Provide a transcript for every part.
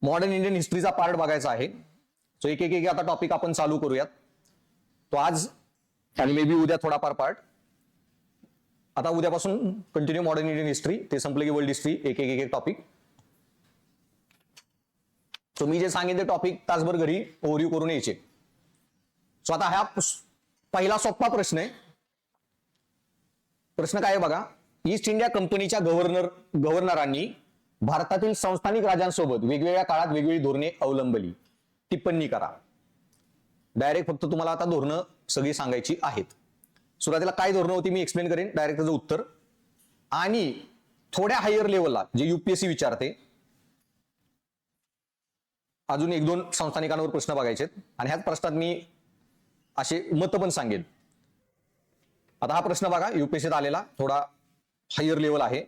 Modern Indian हिस्ट्रीचा part बघायचा आहे. So एक एक एक आता टॉपिक आपण चालू करूयात. तो आज आणि मे बी उद्या थोडाफार पार्ट. आता उद्यापासून कंटिन्यू मॉडर्न इंडियन हिस्ट्री, ते संपलं की वर्ल्ड हिस्ट्री, एक एक एक टॉपिक. सो मी जे सांगेन ते टॉपिक तासभर घरी ओव्हरव्ह्यू करून यायचे. सो आता हा पहिला सोपा प्रश्न आहे. प्रश्न काय आहे बघा. ईस्ट इंडिया कंपनीच्या गव्हर्नरांनी भारतातील संस्थानिक राजांसोबत वेगवेगळ्या काळात वेगवेगळी धोरणे अवलंबली. टिप्पणी करा. डायरेक्ट फक्त तुम्हाला आता धोरणं सगळी सांगायची आहेत. सुरुवातीला काय धोरणं होती मी एक्सप्लेन करेन, डायरेक्ट त्याचं उत्तर. आणि थोड्या हायर लेवलला जे युपीएससी विचारते, अजून एक दोन संस्थानिकांवर प्रश्न बघायचे आणि ह्याच प्रश्नात मी असे मत पण सांगेन. आता हा प्रश्न बघा युपीएससीत आलेला, थोडा हायर लेवल आहे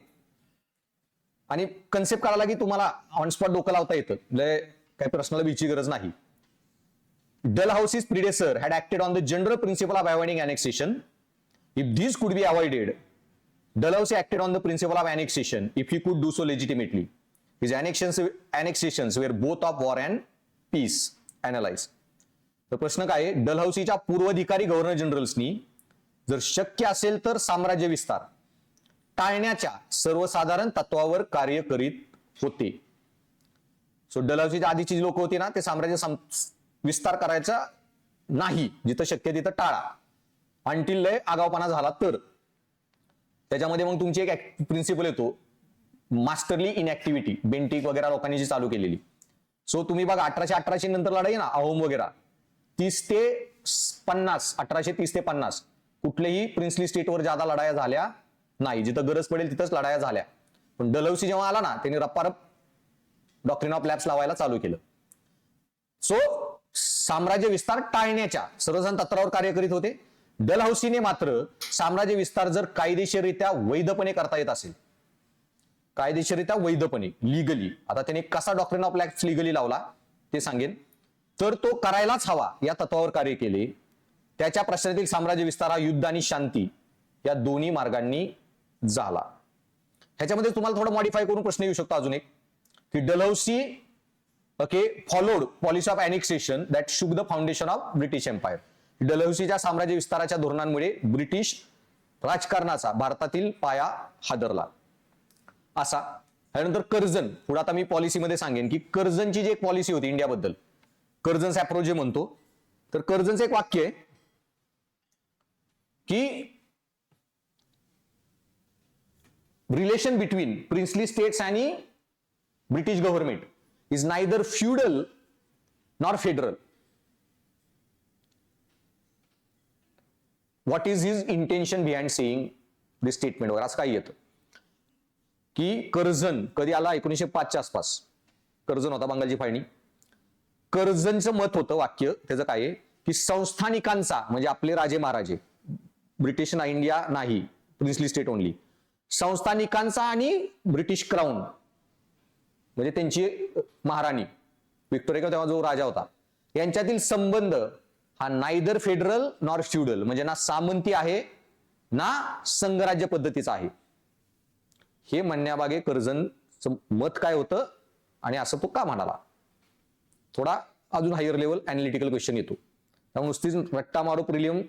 आणि कन्सेप्ट करायला की तुम्हाला ऑन स्पॉट डोकं लावता येतं, म्हणजे काही प्रश्नाला बीची गरज नाही. Dalhousie's predecessor had acted on the general principle of avoiding annexation. If these could be avoided, Dalhousie acted on the principle of annexation if he could do so legitimately. His annexations were both of war and peace. Analyze. तर प्रश्न काय आहे, डलहौसीच्या पूर्वाधिकारी governor जनरल्सनी जर शक्य असेल तर साम्राज्य विस्तार टाळण्याच्या सर्वसाधारण तत्वावर कार्य करीत होते. सो डलहौसीच्या आधीची लोक होती ना, ते साम्राज्य विस्तार करायचा नाही, जिथं शक्य तिथं टाळा, अंटिल लय आगावपणा झाला तर. त्याच्यामध्ये मग तुमची एक प्रिन्सिपल येतो, मास्टरली इनऍक्टिव्हिटी, बेंटिक वगैरे लोकांनी जी चालू केलेली. सो तुम्ही बघा 1818 नंतर लढाई ना अहोम वगैरे 30 ते 50, 1830 ते 50 कुठलेही प्रिन्सली स्टेटवर ज्यादा लढाया झाल्या नाही. जिथं गरज पडेल तिथंच लढाया झाल्या. पण डलहौसी जेव्हा आला ना, त्यांनी रप्पारप डॉक्ट्रिन ऑफ लॅप्स लावायला चालू केलं. सो साम्राज्य विस्तार टाळण्याच्या सर्वसाधारण तत्वावर कार्य करीत होते. डलहौसीने मात्र साम्राज्य विस्तार जर कायदेशीररित्या वैधपणे करता येत असेल, कायदेशीररित्या वैधपणे, लिगली, आता त्याने कसा डॉक्ट्रिन ऑफ लॅप्स लिगली लावला ते सांगेन, तर तो करायलाच हवा या तत्वावर कार्य केले. त्याच्या प्रश्नातील साम्राज्य विस्तार हा युद्ध आणि शांती या दोन्ही मार्गांनी झाला. ह्याच्यामध्ये तुम्हाला थोडं मॉडिफाय करून प्रश्न येऊ शकतो अजून एक, की Dalhousie followed policy of annexation that shook the foundation of British Empire. डलहौसीच्या साम्राज्य विस्ताराच्या धोरणांमुळे ब्रिटिश राजकारणाचा भारतातील पाया हादरला. असा. त्यानंतर कर्जन, पुढे आता मी पॉलिसीमध्ये सांगेन की कर्जनची जी एक पॉलिसी होती इंडियाबद्दल, कर्जन्स अप्रोच जे म्हणतो, तर कर्जनचं एक वाक्य आहे की रिलेशन बिटवीन प्रिन्सली स्टेट्स आणि British government is neither feudal nor federal. What is his intention behind saying this statement? वगैरे असं काही येतं की कर्जन कधी आला, 1905च्या आसपास कर्जन होता, बंगालची फाळणी. कर्जनचं मत होतं, वाक्य त्याचं काय आहे की संस्थानिकांचा, म्हणजे आपले राजे महाराजे, ब्रिटिश ना इंडिया नाही, प्रिन्सली स्टेट ओनली, संस्थानिकांचा आणि ब्रिटिश क्राऊन म्हणजे त्यांची महाराणी विक्टोरिया तेव्हा जो राजा होता, यांच्यातील संबंध हा नायदर फेडरल नॉर फ्युडल, म्हणजे ना सामंती आहे ना संघराज्य पद्धतीचा आहे. हे म्हणण्यामागे कर्जनचं मत काय होतं आणि असं तो का म्हणाला. थोडा अजून हायर लेवल अॅनालिटिकल क्वेश्चन येतो. त्यामुळे नुसतीच रट्टा मारो प्रिलियम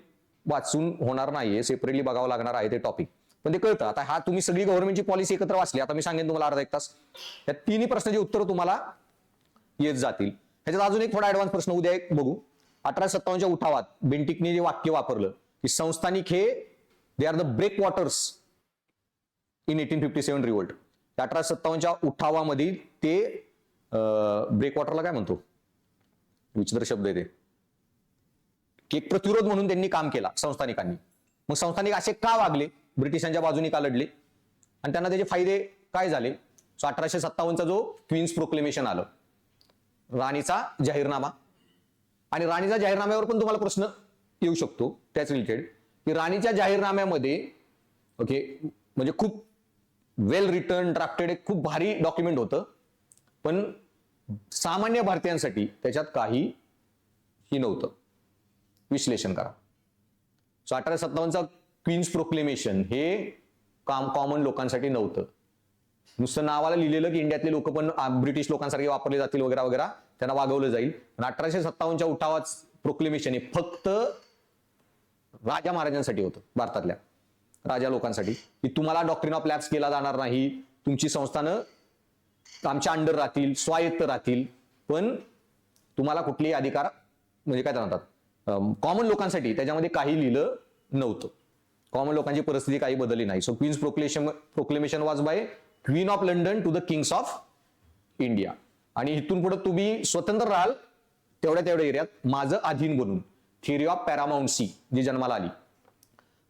वाचून होणार नाहीये, सेपरेटली बघावं लागणार आहे ते टॉपिक, पण ते कळतं. आता हा तुम्ही सगळी गव्हर्नमेंटची पॉलिसी एकत्र वाचली, आता मी सांगेन तुम्हाला अर्धा एक तास, या तिन्ही प्रश्नाची उत्तर तुम्हाला येत जातील. ह्याच्यात अजून एक थोडा ऍडव्हान्स प्रश्न उद्या एक बघू. 1857च्या उठावात बेंटिकने जे वाक्य वापरलं की संस्थानिक हे they are the breakwaters in 1857 revolt, 1857च्या उठावामध्ये ते ब्रेक वॉटरला काय म्हणतो, विचित्र शब्द आहे ते, की एक प्रतिरोध म्हणून त्यांनी काम केला संस्थानिकांनी. मग संस्थानिक असे का वागले, ब्रिटिशांच्या बाजूने का लढले आणि त्यांना त्याचे फायदे काय झाले. सो 1857चा जो क्वीन्स प्रोक्लेमेशन आलं, राणीचा जाहीरनामा, आणि राणीच्या जाहीरनाम्यावर पण तुम्हाला प्रश्न येऊ शकतो त्याच रिलेटेड, की राणीच्या जाहीरनाम्यामध्ये म्हणजे खूप वेल रिटर्न ड्राफ्टेड एक खूप भारी डॉक्युमेंट होतं, पण सामान्य भारतीयांसाठी त्याच्यात काहीही नव्हतं. विश्लेषण करा. सो 1857चा क्वीन्स प्रोक्लेमेशन हे कॉमन लोकांसाठी नव्हतं. नुसतं नावाला लिहिलेलं की इंडियातले लोक पण ब्रिटिश लोकांसारखे वापरले जातील वगैरे वगैरे, त्यांना वागवलं जाईल. पण 1857च्या उठावाच प्रोक्लेमेशन हे फक्त राजा महाराजांसाठी होतं, भारतातल्या राजा लोकांसाठी, की तुम्हाला डॉक्ट्रिन ऑफ लॅप्स केला जाणार नाही, तुमची संस्थानं आमच्या अंडर राहतील, स्वायत्त राहतील, पण तुम्हाला कुठलेही अधिकार म्हणजे काय म्हणतात कॉमन लोकांसाठी त्याच्यामध्ये काही लिहिलं नव्हतं. कॉमन लोकांची परिस्थिती काही बदलली नाही. So queen's proclamation was by queen of London to the kings of India. आणि इथून पुढे तुम्ही स्वतंत्र राहाल तेवढ्या एरियात माझं अधीन बनून, थिअरी ऑफ पॅरामाउंटसी जी जन्माला आली.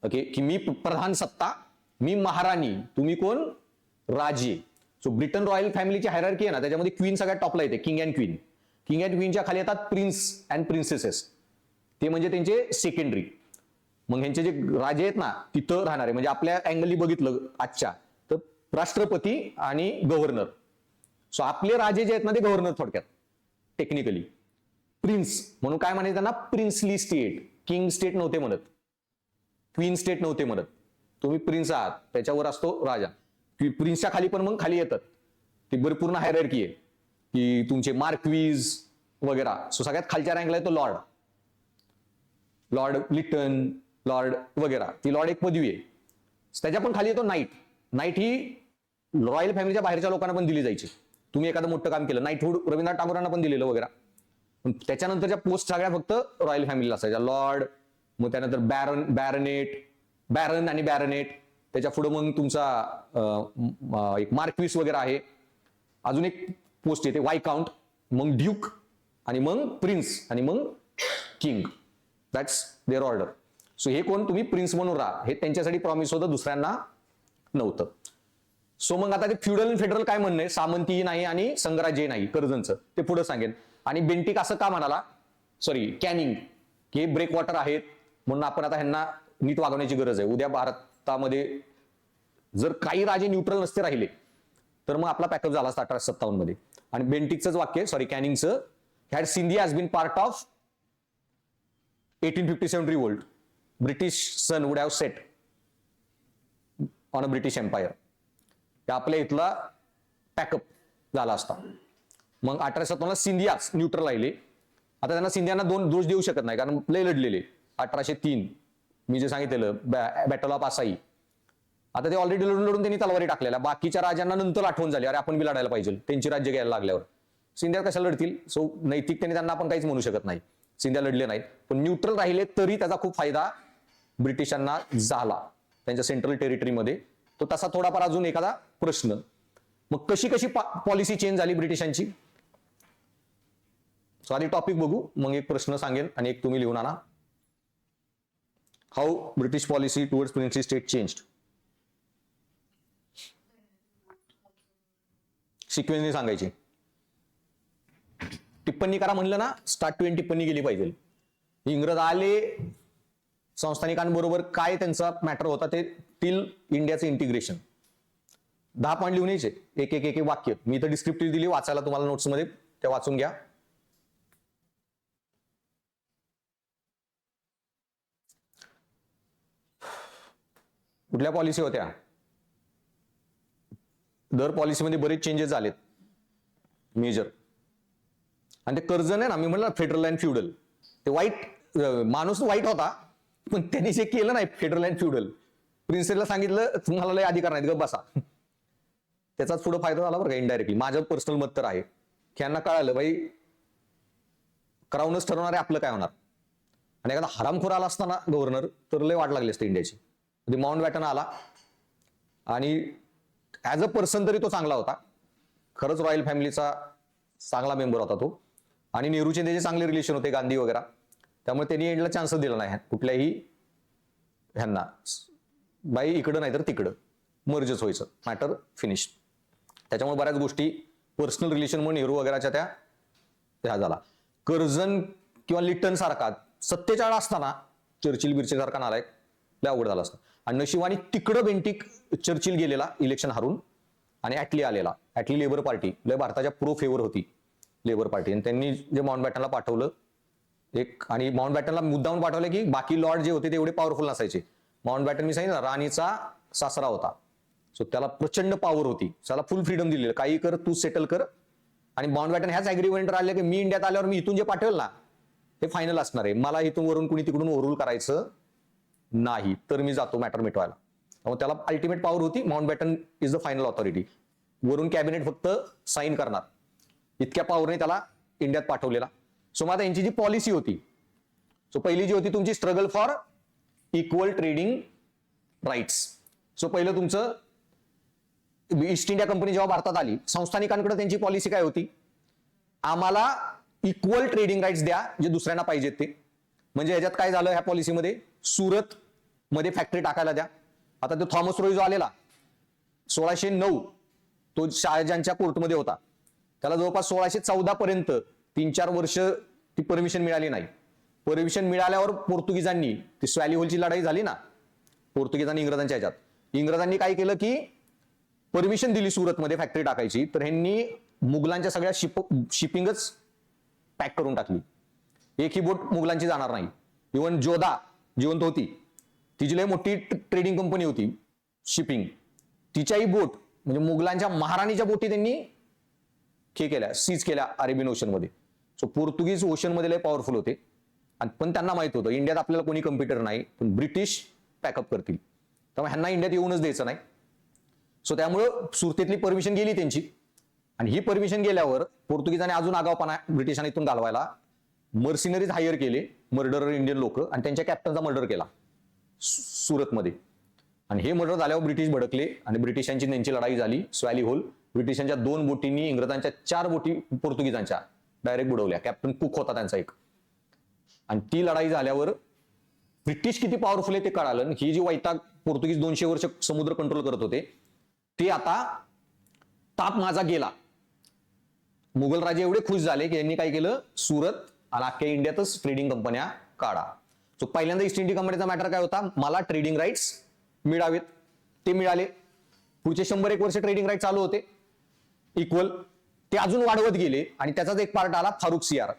ओके, की मी प्रधान सत्ता, मी महाराणी, तुम्ही कोण राजे. सो ब्रिटन रॉयल फॅमिलीची हायरार्की आहे ना, त्याच्यामध्ये क्वीन सगळ्यात टॉपला येते, king and queen. King and क्वीनच्या खाली येतात प्रिन्स अँड प्रिन्सेसेस, ते म्हणजे त्यांचे सेकंडरी. मग ह्यांचे जे राजे आहेत ना तिथं राहणारे, म्हणजे आपल्या अँगलनी बघितलं आजच्या तर राष्ट्रपती आणि गव्हर्नर. सो आपले राजे जे आहेत ना ते गव्हर्नर थोडक्यात टेक्निकली. प्रिन्स म्हणून काय म्हणायचं त्यांना, प्रिन्सली स्टेट. किंग स्टेट नव्हते म्हणत, क्वीन स्टेट नव्हते म्हणत, तुम्ही प्रिन्स आहात, त्याच्यावर असतो राजा. प्रिन्सच्या खाली पण मग खाली येतात ती बरी पूर्ण हायरार्की आहे, की तुमचे मार्क्वीज वगैरे. सो सगळ्यात खालच्या रँकला येतो लॉर्ड, लॉर्ड लिटन, लॉर्ड वगैरे, ती लॉर्ड एक पदवी आहे. त्याच्या पण खाली येतो नाईट. नाईट ही रॉयल फॅमिलीच्या बाहेरच्या लोकांना पण दिली जायची. तुम्ही एखादं मोठं काम केलं, नाईटहूड रवींद्रनाथ टागोरांना पण दिलेलं वगैरे. त्याच्यानंतरच्या पोस्ट सगळ्या फक्त रॉयल फॅमिलीला असायच्या. लॉर्ड, मग त्यानंतर बॅरन आणि बॅरनेट, त्याच्या पुढे मग तुमचा एक मार्क्विस वगैरे आहे. अजून एक पोस्ट येते वायकाउंट, मग ड्यूक, आणि मग प्रिन्स, आणि मग king. That's their order. So हे कोण, तुम्ही प्रिन्स म्हणून राहा, हे त्यांच्यासाठी प्रॉमिस होतं, दुसऱ्यांना नव्हतं. सो मग आता ते फ्युडल आणि फेडरल काय म्हणणं आहे, सामंती नाही आणि संघराज्य नाही कर्जनचं, ते पुढे सांगेन. आणि बेंटिक असं का म्हणाला, सॉरी कॅनिंग, की हे ब्रेक वॉटर आहेत म्हणून आपण आता ह्यांना नीट वागवण्याची गरज आहे. उद्या भारतामध्ये जर काही राजे न्यूट्रल नसते राहिले तर मग आपला पॅकअप झाला असता 1857 मध्ये. आणि बेंटिकचंच वाक्य, सॉरी कॅनिंगचं, had Scindia has been part of 1857 revolt, British sun would have set on a British empire. आपल्या इथला पॅकअप झाला असता. मग 1857 सिंधियाच न्यूट्रल राहिले. आता त्यांना सिंधियांना दोन दोष देऊ शकत नाही, कारण लय लढलेले. 1803 मी जे सांगितलेलं बॅटल ऑफ आसाई, आता ते ऑलरेडी लढून त्यांनी तलवारी टाकलेल्या. बाकीच्या राजांना नंतर आठवण झाली, अरे आपण बी लढायला पाहिजे, त्यांची राज्य घ्यायला लागल्यावर. सिंधिया कशाला लढतील. सो नैतिकतेने त्यांना आपण काहीच म्हणू शकत नाही. सिंधिया लढले नाहीत, पण न्यूट्रल राहिले तरी त्याचा खूप फायदा ब्रिटिशांना झाला त्यांच्या सेंट्रल टेरिटरीमध्ये. तो तसा थोडाफार अजून एखादा प्रश्न. मग कशी कशी पॉलिसी चेंज झाली ब्रिटिशांची, सो आधी टॉपिक बघू, मग एक प्रश्न सांगेन आणि एक तुम्ही लिहून आणा. How British policy towards princely state changed. सिक्वेन्सने सांगायची. टिप्पणी करा म्हणलं ना, स्टार्ट टू एंड टिप्पणी गेली पाहिजे. इंग्रज आले, संस्थानिकांबरोबर काय त्यांचा मॅटर होता ते, टिल इंडियाचं इंटिग्रेशन. 10 पॉईंट लिहून यायचे, एक एक एक वाक्य. मी तर डिस्क्रिप्टिव्ह दिली वाचायला तुम्हाला नोट्समध्ये, त्या वाचून घ्या. कुठल्या पॉलिसी होत्या, दर पॉलिसीमध्ये बरेच चेंजेस झालेत मेजर. आणि ते कर्जन आहे ना, मी म्हणलं फेडरल अँड फ्युडल, ते वाईट माणूस वाईट होता, पण त्यांनी जे केलं नाही फेडरल अँड फ्युडल, प्रिन्सेसला सांगितलं तुम्हाला लय अधिकार नाहीत, गप बसा. त्याचाच पुढे फायदा झाला बरं का इनडायरेक्टली. माझं पर्सनल मत तर आहे की यांना कळालं भाई क्राऊनच ठरवणार आहे आपलं काय होणार. आणि एखादा हरामखोर आला असताना गव्हर्नर तर लय वाट लागली असते इंडियाची. माउंट बॅटन आला आणि ऍज अ पर्सन तरी तो चांगला होता, खरंच रॉयल फॅमिलीचा चांगला मेंबर होता तो. आणि नेहरूचे त्याचे चांगले रिलेशन होते, गांधी वगैरे, त्यामुळे त्यांनी एंडला चान्स दिला नाही कुठल्याही ह्यांना. बाई इकडं नाही तर तिकडं मर्जच व्हायचं, मॅटर फिनिश. त्याच्यामुळे बऱ्याच गोष्टी पर्सनल रिलेशन म्हणून नेहरू वगैरेच्या त्या झाला. कर्जन किंवा लिटन सारखा सत्तेच्या वेळा असताना चर्चिल बिर्चिल सारखा नालायक लय अवघड झाला असतं. आणि नशिबाने तिकडं बेंटिक चर्चिल गेलेला इलेक्शन हारून, आणि ॲटली आलेला. ॲटली लेबर पार्टी लय भारताच्या प्रो फेवर होती लेबर पार्टी, आणि त्यांनी जे माउंट बॅटनला पाठवलं एक, आणि माउंट बॅटनला मुद्दामून पाठवलं की बाकी लॉर्ड जे होते ते एवढे पॉवरफुल नसायचे. माउंट बॅटन मी सांगितलं राणीचा सासरा होता, सो त्याला प्रचंड पॉवर होती, त्याला फुल फ्रीडम दिलेलं, काही कर, तू सेटल कर. आणि माउंटबॅटन ह्याच ॲग्रीमेंटवर आले की मी इंडियात आल्यावर मी इथून जे पाठवेल ना ते फायनल असणार आहे, मला इथून वरून कुणी तिकडून ओव्हरूल करायचं नाही, तर मी जातो मॅटर मिटवायला. त्यामुळे त्याला अल्टिमेट पॉवर होती. Mountbatten is the final authority. वरून कॅबिनेट फक्त साईन करणार, इतक्या पॉवरने त्याला इंडियात पाठवलेला. सो मग आता यांची जी पॉलिसी होती, सो पहिली जी होती तुमची struggle for equal trading rights. So पहिलं तुमचं ईस्ट इंडिया कंपनी जेव्हा भारतात आली, संस्थानिकांकडे त्यांची पॉलिसी काय होती, आम्हाला इक्वल ट्रेडिंग राईट्स द्या जे दुसऱ्यांना पाहिजेत ते. म्हणजे ह्याच्यात काय झालं, ह्या पॉलिसीमध्ये सुरत मध्ये फॅक्टरी टाकायला द्या. आता तो थॉमस रोय जो आलेला 1609, तो शहाजहानच्या कोर्टमध्ये होता, त्याला जवळपास 1614 पर्यंत 3-4 वर्ष ती परमिशन मिळाली नाही. परमिशन मिळाल्यावर पोर्तुगीजांनी, ती स्वॅली होलची लढाई झाली ना पोर्तुगीजांनी इंग्रजांच्या ह्याच्यात, इंग्रजांनी काय केलं की परमिशन दिली सुरतमध्ये फॅक्टरी टाकायची, तर ह्यांनी मुघलांच्या सगळ्या शिपिंगच पॅक करून टाकली. एकही बोट मुघलांची जाणार नाही. इव्हन जोधा जिवंत होती, तिची लय मोठी ट्रेडिंग कंपनी होती शिपिंग, तिच्याही बोट म्हणजे मुघलांच्या महाराणीच्या बोटी त्यांनी केल्या, सीज केल्या अरेबियन ओशनमध्ये. सो पोर्तुगीज ओशनमध्ये लय पॉवरफुल होते. आणि पण त्यांना माहित होतं इंडियात आपल्याला कोणी कम्प्युटर नाही, पण ब्रिटिश पॅकअप करतील, त्यामुळे ह्यांना इंडियात येऊनच द्यायचं नाही. सो त्यामुळं सुरतेतली परमिशन गेली त्यांची. आणि ही परमिशन गेल्यावर पोर्तुगीजांनी अजून आगावपणा ब्रिटिशांनी इथून घालवायला मर्सिनरीज हायर केले, मर्डरर इंडियन लोक, आणि त्यांच्या कॅप्टनचा मर्डर केला सुरतमध्ये. आणि हे मर्डर झाल्यावर ब्रिटिश भडकले आणि ब्रिटिशांची त्यांची लढाई झाली स्वॅली होल. ब्रिटिशांच्या 2 बोटींनी इंग्रजांच्या 4 बोटी पोर्तुगीजांच्या डायरेक्ट बुडवल्या. कॅप्टन कुक होता त्यांचा एक. आणि ती लढाई झाल्यावर ब्रिटिश किती पॉवरफुल आहे ते कळालं. ही जी वैताग पोर्तुगीज 200 वर्ष समुद्र कंट्रोल करत होते, ते आता ताप माझा गेला. मुघल राजे एवढे खुश झाले की यांनी काय केलं, सुरत आणि अख्ख्या इंडियातच ट्रेडिंग कंपन्या काढा. सो पहिल्यांदा ईस्ट इंडिया कंपनीचा मॅटर काय होता, मला ट्रेडिंग राईट्स मिळावेत, ते मिळाले. पुढचे 100-1 वर्ष ट्रेडिंग राईट चालू होते इक्वल, ते अजून वाढवत गेले. आणि त्याचाच एक पार्ट आला फारुख सियार.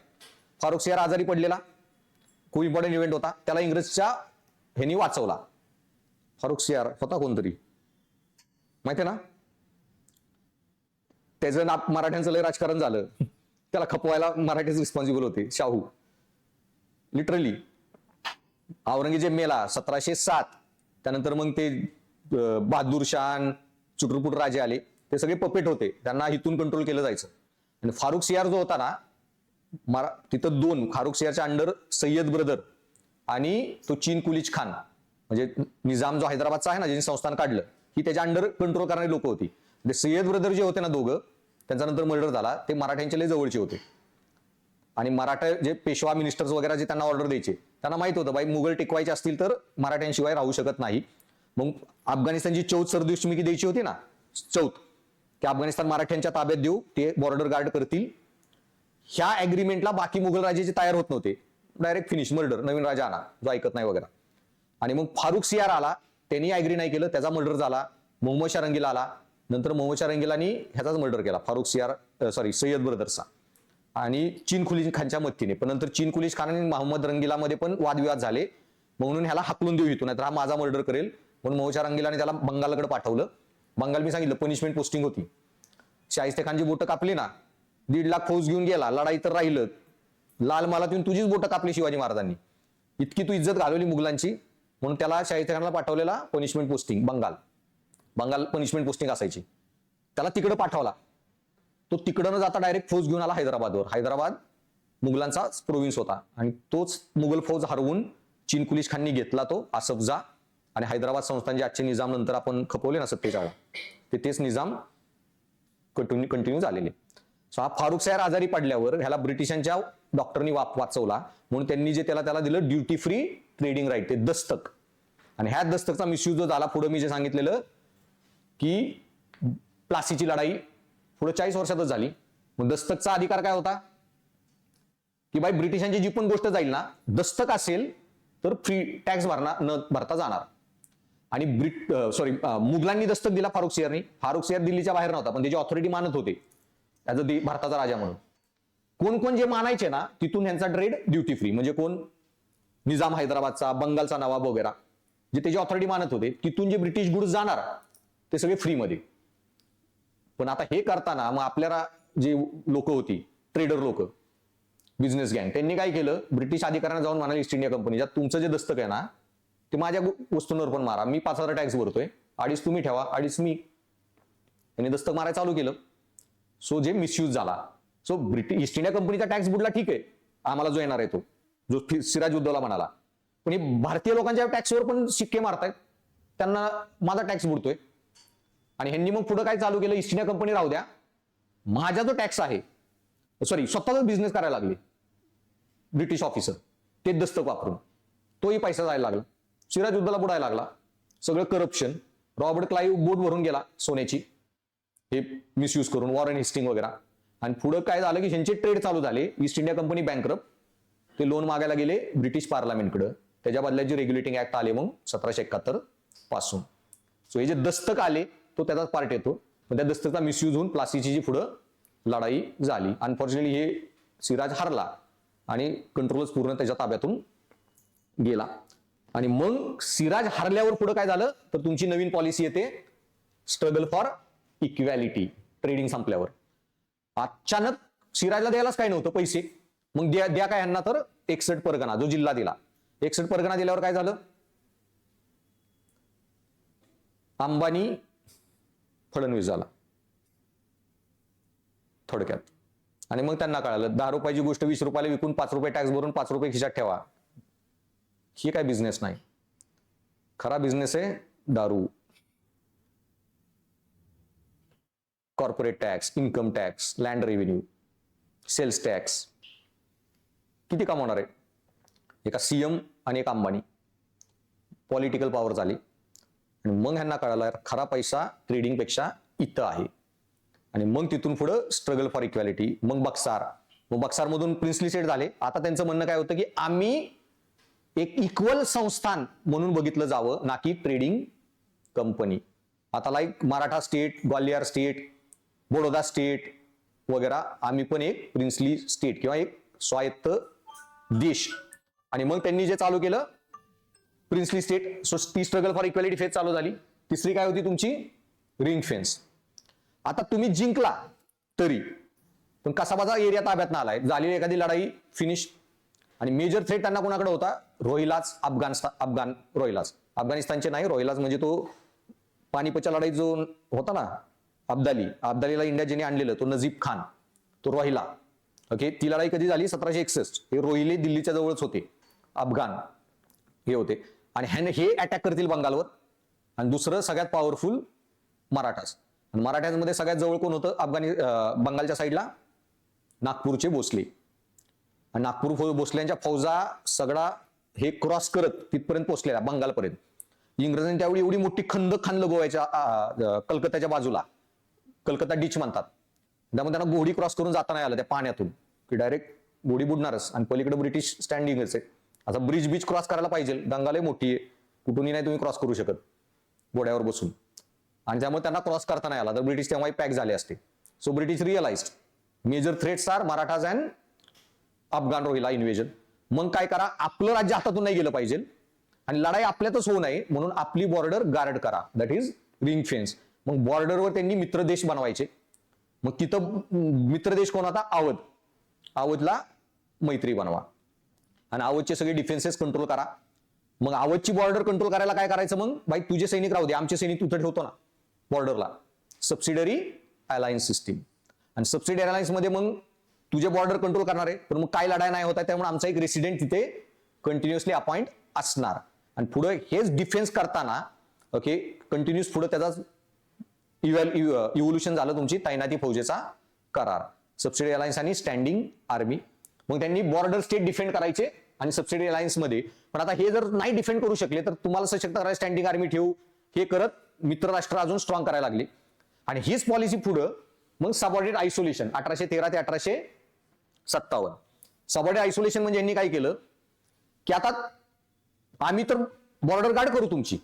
फारुख सियार आजारी पडलेला, खूप इम्पॉर्टंट इव्हेंट होता, त्याला इंग्रजच्या ह्यांनी वाचवला. फारुख सियार होता कोणतरी माहितीये ना, त्याचं नाव मराठ्यांचं लय राजकारण झालं, त्याला खपवायला मराठीच रिस्पॉन्सिबल होते, शाहू लिटरली. औरंगजेब मेला 1707, त्यानंतर मग ते बहादूर शाह, चित्रकूट राजे आले, ते सगळे पपेट होते, त्यांना इथून कंट्रोल केलं जायचं. आणि फारुख सियार जो होता ना, तिथं 2 फारुख सियारच्या अंडर सय्यद ब्रदर आणि तो चीन कुलीच खान, म्हणजे निजाम जो हैदराबादचा आहे ना, ज्यांनी संस्थान काढलं, ही त्याच्या अंडर कंट्रोल करणारी लोक होती. सय्यद ब्रदर जे होते ना दोघं, त्यांचा नंतर मर्डर झाला, ते मराठ्यांच्या लय जवळचे होते. आणि मराठा जे पेशवा मिनिस्टर्स वगैरे जे त्यांना ऑर्डर द्यायचे, त्यांना माहित होतं बाई मुघल टिकवायचे असतील तर मराठ्यांशिवाय राहू शकत नाही. मग अफगाणिस्तानची चौथ सरदुष्टमी द्यायची होती ना, चौथ, की अफगाणिस्तान मराठ्यांच्या ताब्यात देऊ, ते बॉर्डर गार्ड करतील. ह्या अग्रीमेंटला बाकी मुघल राजे जे तयार होत नव्हते, डायरेक्ट फिनिश, मर्डर, नवीन राजा आणा जो ऐकत नाही वगैरे. आणि मग फारुख सियार आला, त्यांनी अग्री नाही केलं, त्याचा मर्डर झाला. मोहम्मद शाह रंगीला आला, नंतर मोहम्मद शाह रंगीलानी ह्याचाच मर्डर केला, फारुख सियार सय्यद ब्रदर्सचा, आणि चीन कुलीज खानच्या मदतीने. पण नंतर चीन कुलीज खान आणि मोहम्मद रंगीलामध्ये पण वादविवाद झाले, म्हणून ह्याला हाकलून देऊ इथून, नाहीतर हा माझा मर्डर करेल. म्हणून मोहम्मद शाह रंगीलाने त्याला बंगालकडे पाठवलं. बंगाल मी सांगितलं पनिशमेंट पोस्टिंग होती. शाहिस्ते खानची बोटं कापली ना, 1.5 लाख फौज घेऊन गेला, लढाई तर राहिलं, लाल मालात येऊन तुझीच बोटं कापली शिवाजी महाराजांनी, इतकी तू इज्जत घालवली मुघलांची, म्हणून त्याला शाहिस्ते खानला पाठवलेला punishment posting, Bengal punishment posting असायची, त्याला तिकडे पाठवला. तो तिकडं न जाता डायरेक्ट फौज घेऊन आला हैदराबादवर. हैदराबाद मुघलांचा प्रोव्हिन्स होता, आणि तोच मुघल फौज हरवून चीन कुलीज खाननी घेतला तो आसफजा. आणि हैदराबाद संस्थान जे आजचे निजाम नंतर आपण खपवले ना 47, तेच निजाम कंटिन्यू झालेले. सो हा फारुख सियार आजारी पडल्यावर ह्याला ब्रिटिशांच्या डॉक्टरनी वाचवला, म्हणून त्यांनी जे त्याला दिलं ड्युटी फ्री ट्रेडिंग राईट, ते दस्तक. आणि ह्या दस्तकचा मिसयूज जो झाला, पुढे मी जे सांगितलेलं की प्लासीची लढाई पुढे 40 वर्षातच झाली. मग दस्तकचा अधिकार काय होता की बाई ब्रिटिशांची जी पण गोष्ट जाईल ना, दस्तक असेल तर फ्री, टॅक्स न भरता जाणार. आणि मुघलांनी दस्तक दिला फारुख सियारनी. फारुख सियार दिल्लीच्या बाहेर नव्हता, पण त्याची ऑथॉरिटी मानत होते ऍज अ भारताचा राजा म्हणून. कोण कोण जे मानायचे ना, तिथून ह्यांचा ट्रेड ड्युटी फ्री. म्हणजे कोण, निजाम हैदराबादचा, बंगालचा नवाब वगैरे, जे त्याची ऑथॉरिटी मानत होते, तिथून जे ब्रिटिश गुड्स जाणार ते सगळे फ्रीमध्ये. पण आता हे करताना मग आपल्याला जे लोक होती, ट्रेडर लोक, बिझनेस गँग, त्यांनी काय केलं, ब्रिटिश अधिकाऱ्यांना जाऊन म्हणाले ईस्ट इंडिया कंपनीच्या, तुमचं जे दस्तक आहे ना ते माझ्या वस्तूंवर पण मारा, मी 5,000 टॅक्स भरतोय, 2.5 तुम्ही ठेवा, 2.5 मी. त्यांनी दस्तक मारायला चालू केलं. सो जे मिसयूज झाला. सो ब्रिटिश ईस्ट इंडिया कंपनीचा टॅक्स बुडला, ठीक आहे, आम्हाला जो येणार आहे तो, जो सिराज उद्दौला म्हणाला. पण हे भारतीय लोकांच्या टॅक्सवर पण शिक्के मारतायत, त्यांना माझा टॅक्स बुडतोय. आणि ह्यांनी मग पुढे काय चालू केलं, ईस्ट इंडिया कंपनी राहू द्या, माझा जो टॅक्स आहे, सॉरी, स्वतःचा बिझनेस करायला लागले ब्रिटिश ऑफिसर, ते दस्तक वापरून, तोही पैसा जायला लागला, सिराज उद्दौला बुडायला लागला, सगळं करप्शन. रॉबर्ट क्लाइव्ह बोट भरून गेला सोन्याची, हे मिसयूज करून, वॉरेन हेस्टिंग वगैरे. आणि पुढे काय झालं की ह्यांचे ट्रेड चालू झाले, ईस्ट इंडिया कंपनी बँकरप्ट, ते लोन मागायला गेले ब्रिटिश पार्लमेंटकडे, त्याच्या बदल्यात जे रेग्युलेटिंग ऍक्ट आले मग 1771 पासून. सो हे जे दस्तक आले तो त्याचाच पार्ट येतो. पण त्या दस्तकचा मिसयूज होऊन प्लासीची जी पुढं लढाई झाली, अनफॉर्च्युनेटली हे सिराज हरला आणि कंट्रोलच पूर्ण त्याच्या ताब्यातून गेला. आणि मग सिराज हरल्यावर पुढे काय झालं तर तुमची नवीन पॉलिसी येते, स्ट्रगल फॉर इक्वॅलिटी. ट्रेडिंग संपल्यावर अचानक सिराजला द्यायलाच काय नव्हतं पैसे, मग द्या काय यांना, तर 61 परगणा जो जिल्हा दिला. 61 परगणा दिल्यावर काय झालं, अंबानी फडणवीस झाला थोडक्यात. आणि मग त्यांना कळालं 10 रुपयाची गोष्ट 20 रुपयाला विकून 5 रुपये टॅक्स भरून 5 रुपये खिशात ठेवा, ही काय बिझनेस नाही. खरा बिझनेस आहे दारू, corporate tax, income tax, land revenue, sales tax. किती कमावणार आहे एका सीएम आणि एक अंबानी, पॉलिटिकल पॉवर झाली. आणि मग ह्यांना कळालं खरा पैसा ट्रेडिंग पेक्षा इथं आहे. आणि मग तिथून पुढं स्ट्रगल फॉर इक्वॅलिटी, मग बक्सारमधून प्रिन्सली सेट झाले. आता त्यांचं म्हणणं काय होतं की आम्ही एक इक्वल संस्थान म्हणून बघितलं जावं, ना की ट्रेडिंग कंपनी. आता like Maratha state, Gwalior state, Baroda state वगैरे, आम्ही पण एक प्रिन्सली स्टेट किंवा एक स्वायत्त देश. आणि मग त्यांनी जे चालू केलं प्रिन्सली स्टेट, सो ती स्ट्रगल फॉर इक्वॅलिटी फेज चालू झाली. तिसरी काय होती तुमची, रिंग फेन्स. आता तुम्ही जिंकला तरी पण कसाबाचा एरिया ताब्यात आलाय, झालेली एखादी लढाई फिनिश. आणि मेजर थ्रेट त्यांना कोणाकडे होता, रोहिलाच, अफगाण रोहिलाच, अफगाणिस्तानचे नाही, रोहिलाच म्हणजे तो पानिपतच्या लढाईत जो होता ना, अब्दालीला इंडिया ज्याने आणलेलं, तो नजीब खान, तो रोहिला. ओके, ती लढाई कधी झाली, 1761. हे रोहिले दिल्लीच्या जवळच होते, अफगाण हे होते. आणि हे अटॅक करतील बंगालवर. आणि दुसरं सगळ्यात पॉवरफुल मराठास. आणि मराठ्यांमध्ये सगळ्यात जवळ कोण होतं, बंगालच्या साईडला नागपूरचे भोसले. आणि नागपूर भोसल्यांच्या फौजा सगळा हे क्रॉस करत तिथपर्यंत पोहोचलेला बंगालपर्यंत. इंग्रजांनी त्यावेळी एवढी मोठी खंद खांदलं गोव्याच्या कलकत्त्याच्या बाजूला, कलकत्ता डिच म्हणतात. त्यामुळे त्यांना घोडी क्रॉस करून जाता नाही आलं त्या पाण्यातून, की डायरेक्ट घोडी बुडणारच. आणि पलीकडे ब्रिटिश स्टँडिंगच आहे. आता ब्रिज क्रॉस करायला पाहिजे, गंगालय मोठी आहे, कुठूनही नाही तुम्ही क्रॉस करू शकत घोड्यावर बसून. आणि त्यामुळे त्यांना क्रॉस करता नाही आला, तर ब्रिटिश तेव्हाही पॅक झाले असते. So British realized major threats are Marathas and Afghan Rohilla invasion. मग काय करा, आपलं राज्य हातातून नाही गेलं पाहिजे आणि लढाई आपल्यातच होऊ नये म्हणून आपली बॉर्डर गार्ड करा, दॅट इज रिंग फेन्स. मग बॉर्डरवर त्यांनी मित्रदेश बनवायचे. मग तिथं मित्रदेश कोण होता, अवध. अवधला मैत्री बनवा आणि अवधचे सगळे डिफेन्सेस कंट्रोल करा. मग अवधची बॉर्डर कंट्रोल करायला काय करायचं, मग बाई तुझे सैनिक राहू दे, आमचे सैनिक तिथं ठेवतो ना बॉर्डरला. Subsidiary alliance system. आणि सबसिडरी अलायन्स मध्ये मग तुझे बॉर्डर कंट्रोल करणार आहे, पण मग काय लढाई नाही होत आहे, त्यामुळे आमचा एक रेसिडेंट तिथे कंटिन्युअसली अपॉइंट असणार. आणि पुढे हेच डिफेन्स करताना ओके कंटिन्युअस पुढे त्याचा इव्होल्युशन झालं, तुमची तैनाती फौजेचा करार, सबसिडी अलायन्स आणि स्टँडिंग आर्मी. मग त्यांनी बॉर्डर स्टेट डिफेंड करायचे आणि सबसिडी अलायन्स मध्ये. पण आता हे जर नाही डिफेंड करू शकले तर तुम्हाला सशक्त करायला स्टँडिंग आर्मी ठेवू, हे करत मित्र राष्ट्र अजून स्ट्रॉंग करायला लागले. आणि हीच पॉलिसी पुढं मग सबऑर्डिनेट आयसोलेशन 1813 ते 1857. सबऑर्डिनेट आयसोलेशन म्हणजे यांनी काय केलं की आता आम्ही तर बॉर्डर गार्ड करू, तुमची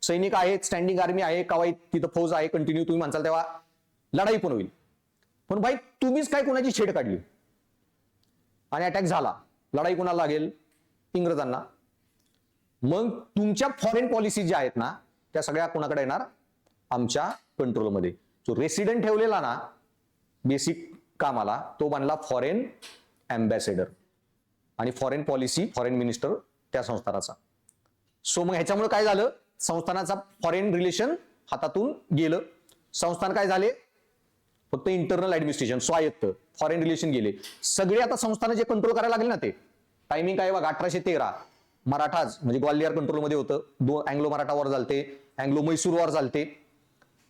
सैनिक आहेत, स्टँडिंग आर्मी आहे, कवायत तिथं फौज आहे कंटिन्यू, तुम्ही म्हणसाल तेव्हा लढाई पण होईल. पण भाई तुम्हीच काय कोणाची छेड काढली आणि अटॅक झाला, लढाई कोणाला लागेल, इंग्रजांना. मग तुमच्या फॉरेन पॉलिसी ज्या आहेत ना त्या सगळ्या कोणाकडे येणार, आमच्या कंट्रोलमध्ये. जो रेसिडेंट ठेवलेला ना बेसिक कामाला, तो बनला फॉरेन अँबॅसेडर आणि फॉरेन पॉलिसी फॉरेन मिनिस्टर त्या संस्थानाचा. सो मग ह्याच्यामुळे काय झालं, संस्थानाचा फॉरेन रिलेशन हातातून गेलं. संस्थान काय झाले, फक्त इंटरनल ऍडमिनिस्ट्रेशन स्वायत्त, फॉरेन रिलेशन गेले सगळे. आता संस्थानं जे कंट्रोल करायला लागले ना, ते टायमिंग काय बघा, 1813 मराठाज म्हणजे ग्वाल्हेर कंट्रोलमध्ये होतं. अँग्लो मराठा वॉर झालते, अँग्लो म्हैसूर वॉर झालते.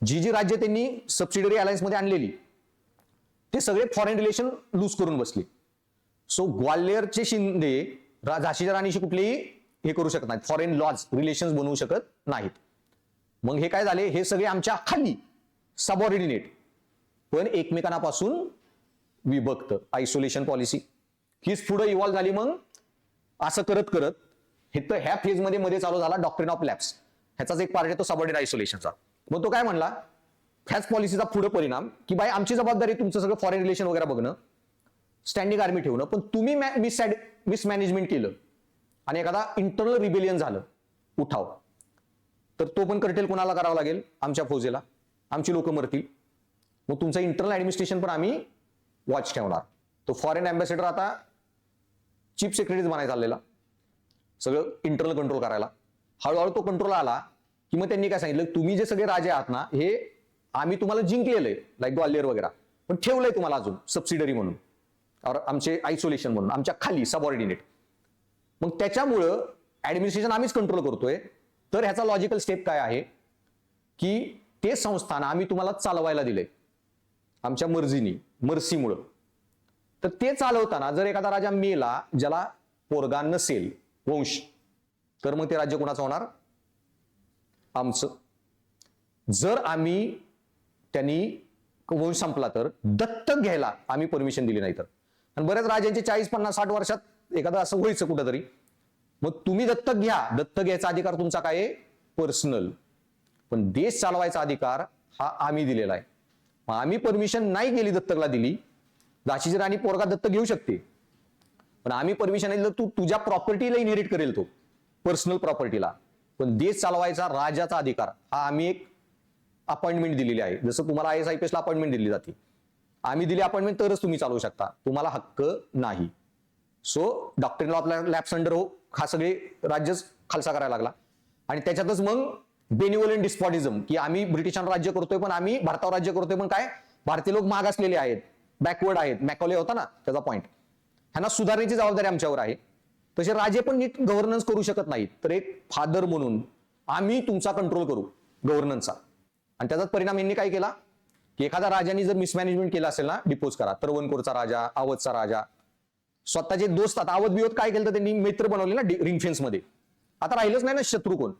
जी राज्य त्यांनी सबसिडरी अलायन्स मध्ये आणलेली ते सगळे फॉरेन रिलेशन लूज करून बसले. सो ग्वाल्हेरचे शिंदे झाशीच्या राणीशी कुठलेही हे करू शकत नाहीत, फॉरेन लॉज रिलेशन बनवू शकत नाहीत. मग हे काय झाले, हे सगळे आमच्या खाली सबऑर्डिनेट पण एकमेकांपासून विभक्त, आयसोलेशन पॉलिसी हीच पुढे इव्हॉल्व्ह झाली. मग असं करत करत हे तर ह्या फेजमध्ये मध्ये चालू झाला डॉक्ट्रिन ऑफ लॅप्स. ह्याचाच एक पार्ट आहे तो सबऑर्डिनेट आयसोलेशनचा. मग तो काय म्हणला, ह्याच पॉलिसीचा पुढे परिणाम की बाय आमची जबाबदारी तुमचं सगळं फॉरेन रिलेशन वगैरे बघणं, स्टँडिंग आर्मी ठेवणं, पण तुम्ही मिसमॅनेजमेंट केलं आणि एखादा इंटरनल रिबेलियन झालं, उठाव, तर तो पण कर्टेल कोणाला करावा लागेल, आमच्या फौजेला, आमची लोक मरतील. मग तुमचं इंटरनल ऍडमिनिस्ट्रेशन पण आम्ही वॉच ठेवणार. तो फॉरेन अँबॅसेडर आता चीफ सेक्रेटरीज बनायचा चाललेला, सगळं इंटरनल कंट्रोल करायला. हळूहळू तो कंट्रोल आला की मग त्यांनी काय सांगितलं, तुम्ही जे सगळे राजे आहात ना, हे आम्ही तुम्हाला जिंकलेलं आहे, लाईक ग्वाल्हेर वगैरे, पण ठेवलंय तुम्हाला अजून सबसिडरी म्हणून, आमचे आयसोलेशन म्हणून, आमच्या खाली सबऑर्डिनेट. मग त्याच्यामुळं ऍडमिनिस्ट्रेशन आम्हीच कंट्रोल करतोय. तर ह्याचा लॉजिकल स्टेप काय आहे की ते संस्थान आम्ही तुम्हाला चालवायला दिले आमच्या मर्जीनी, मर्सीमुळं. तर ते चालवताना जर एखादा राजा मेला, ज्याला पोरगा नसेल, वंश, तर मग ते राज्य कोणाचं होणार, आमचं. जर आम्ही त्यांनी वंश संपला तर दत्तक घ्यायला आम्ही परमिशन दिली नाही तर. आणि बऱ्याच राजांचे 40, 50, 60 वर्षात एखादं असं व्हायचं कुठंतरी, मग तुम्ही दत्तक घ्या, दत्तक घ्यायचा अधिकार तुमचा काय आहे, पर्सनल. पण देश चालवायचा अधिकार हा आम्ही दिलेला आहे. मग आम्ही परमिशन नाही गेली, दत्तकला दिली. झाशीची राणी पोरगा दत्तक घेऊ शकते, पण आम्ही परमिशन दिलं, तू तुझ्या प्रॉपर्टीला इनहेरिट करेल, तो पर्सनल प्रॉपर्टीला. पण देश चालवायचा राजाचा अधिकार हा आम्ही एक अपॉइंटमेंट दिलेली आहे. जसं तुम्हाला IAS-IPS ला अपॉइंटमेंट दिली जाते, आम्ही दिली अपॉइंटमेंट तरच तुम्ही चालवू शकता, तुम्हाला हक्क नाही. So doctrine of lapse under हा सगळे राज्यच खालसा करायला लागला. आणि त्याच्यातच मग बेनिव्होलेंट डिस्पॉटिझम, की आम्ही ब्रिटिशांवर राज्य करतोय, पण आम्ही भारतावर राज्य करतोय, पण काय भारतीय लोक मागासलेले आहेत, बॅकवर्ड आहेत. मॅकॉले होता ना त्याचा पॉइंट, ह्यांना सुधारण्याची जबाबदारी आमच्यावर आहे. तसे राजे पण नीट गव्हर्नन्स करू शकत नाहीत. तर एक फादर म्हणून आम्ही तुमचा कंट्रोल करू गव्हर्नन्सचा. आणि त्याचाच परिणाम यांनी काय केला की एखाद्या राजाने जर मिसमॅनेजमेंट केलं असेल ना, डिपोज करा. तरवनकोरचा राजा, अवधचा राजा, स्वतःचे दोस्त. आता अवध बिवध काय केलं तर त्यांनी मित्र बनवले ना रिंग फेन्स मध्ये. आता राहिलंच नाही ना शत्रू कोण,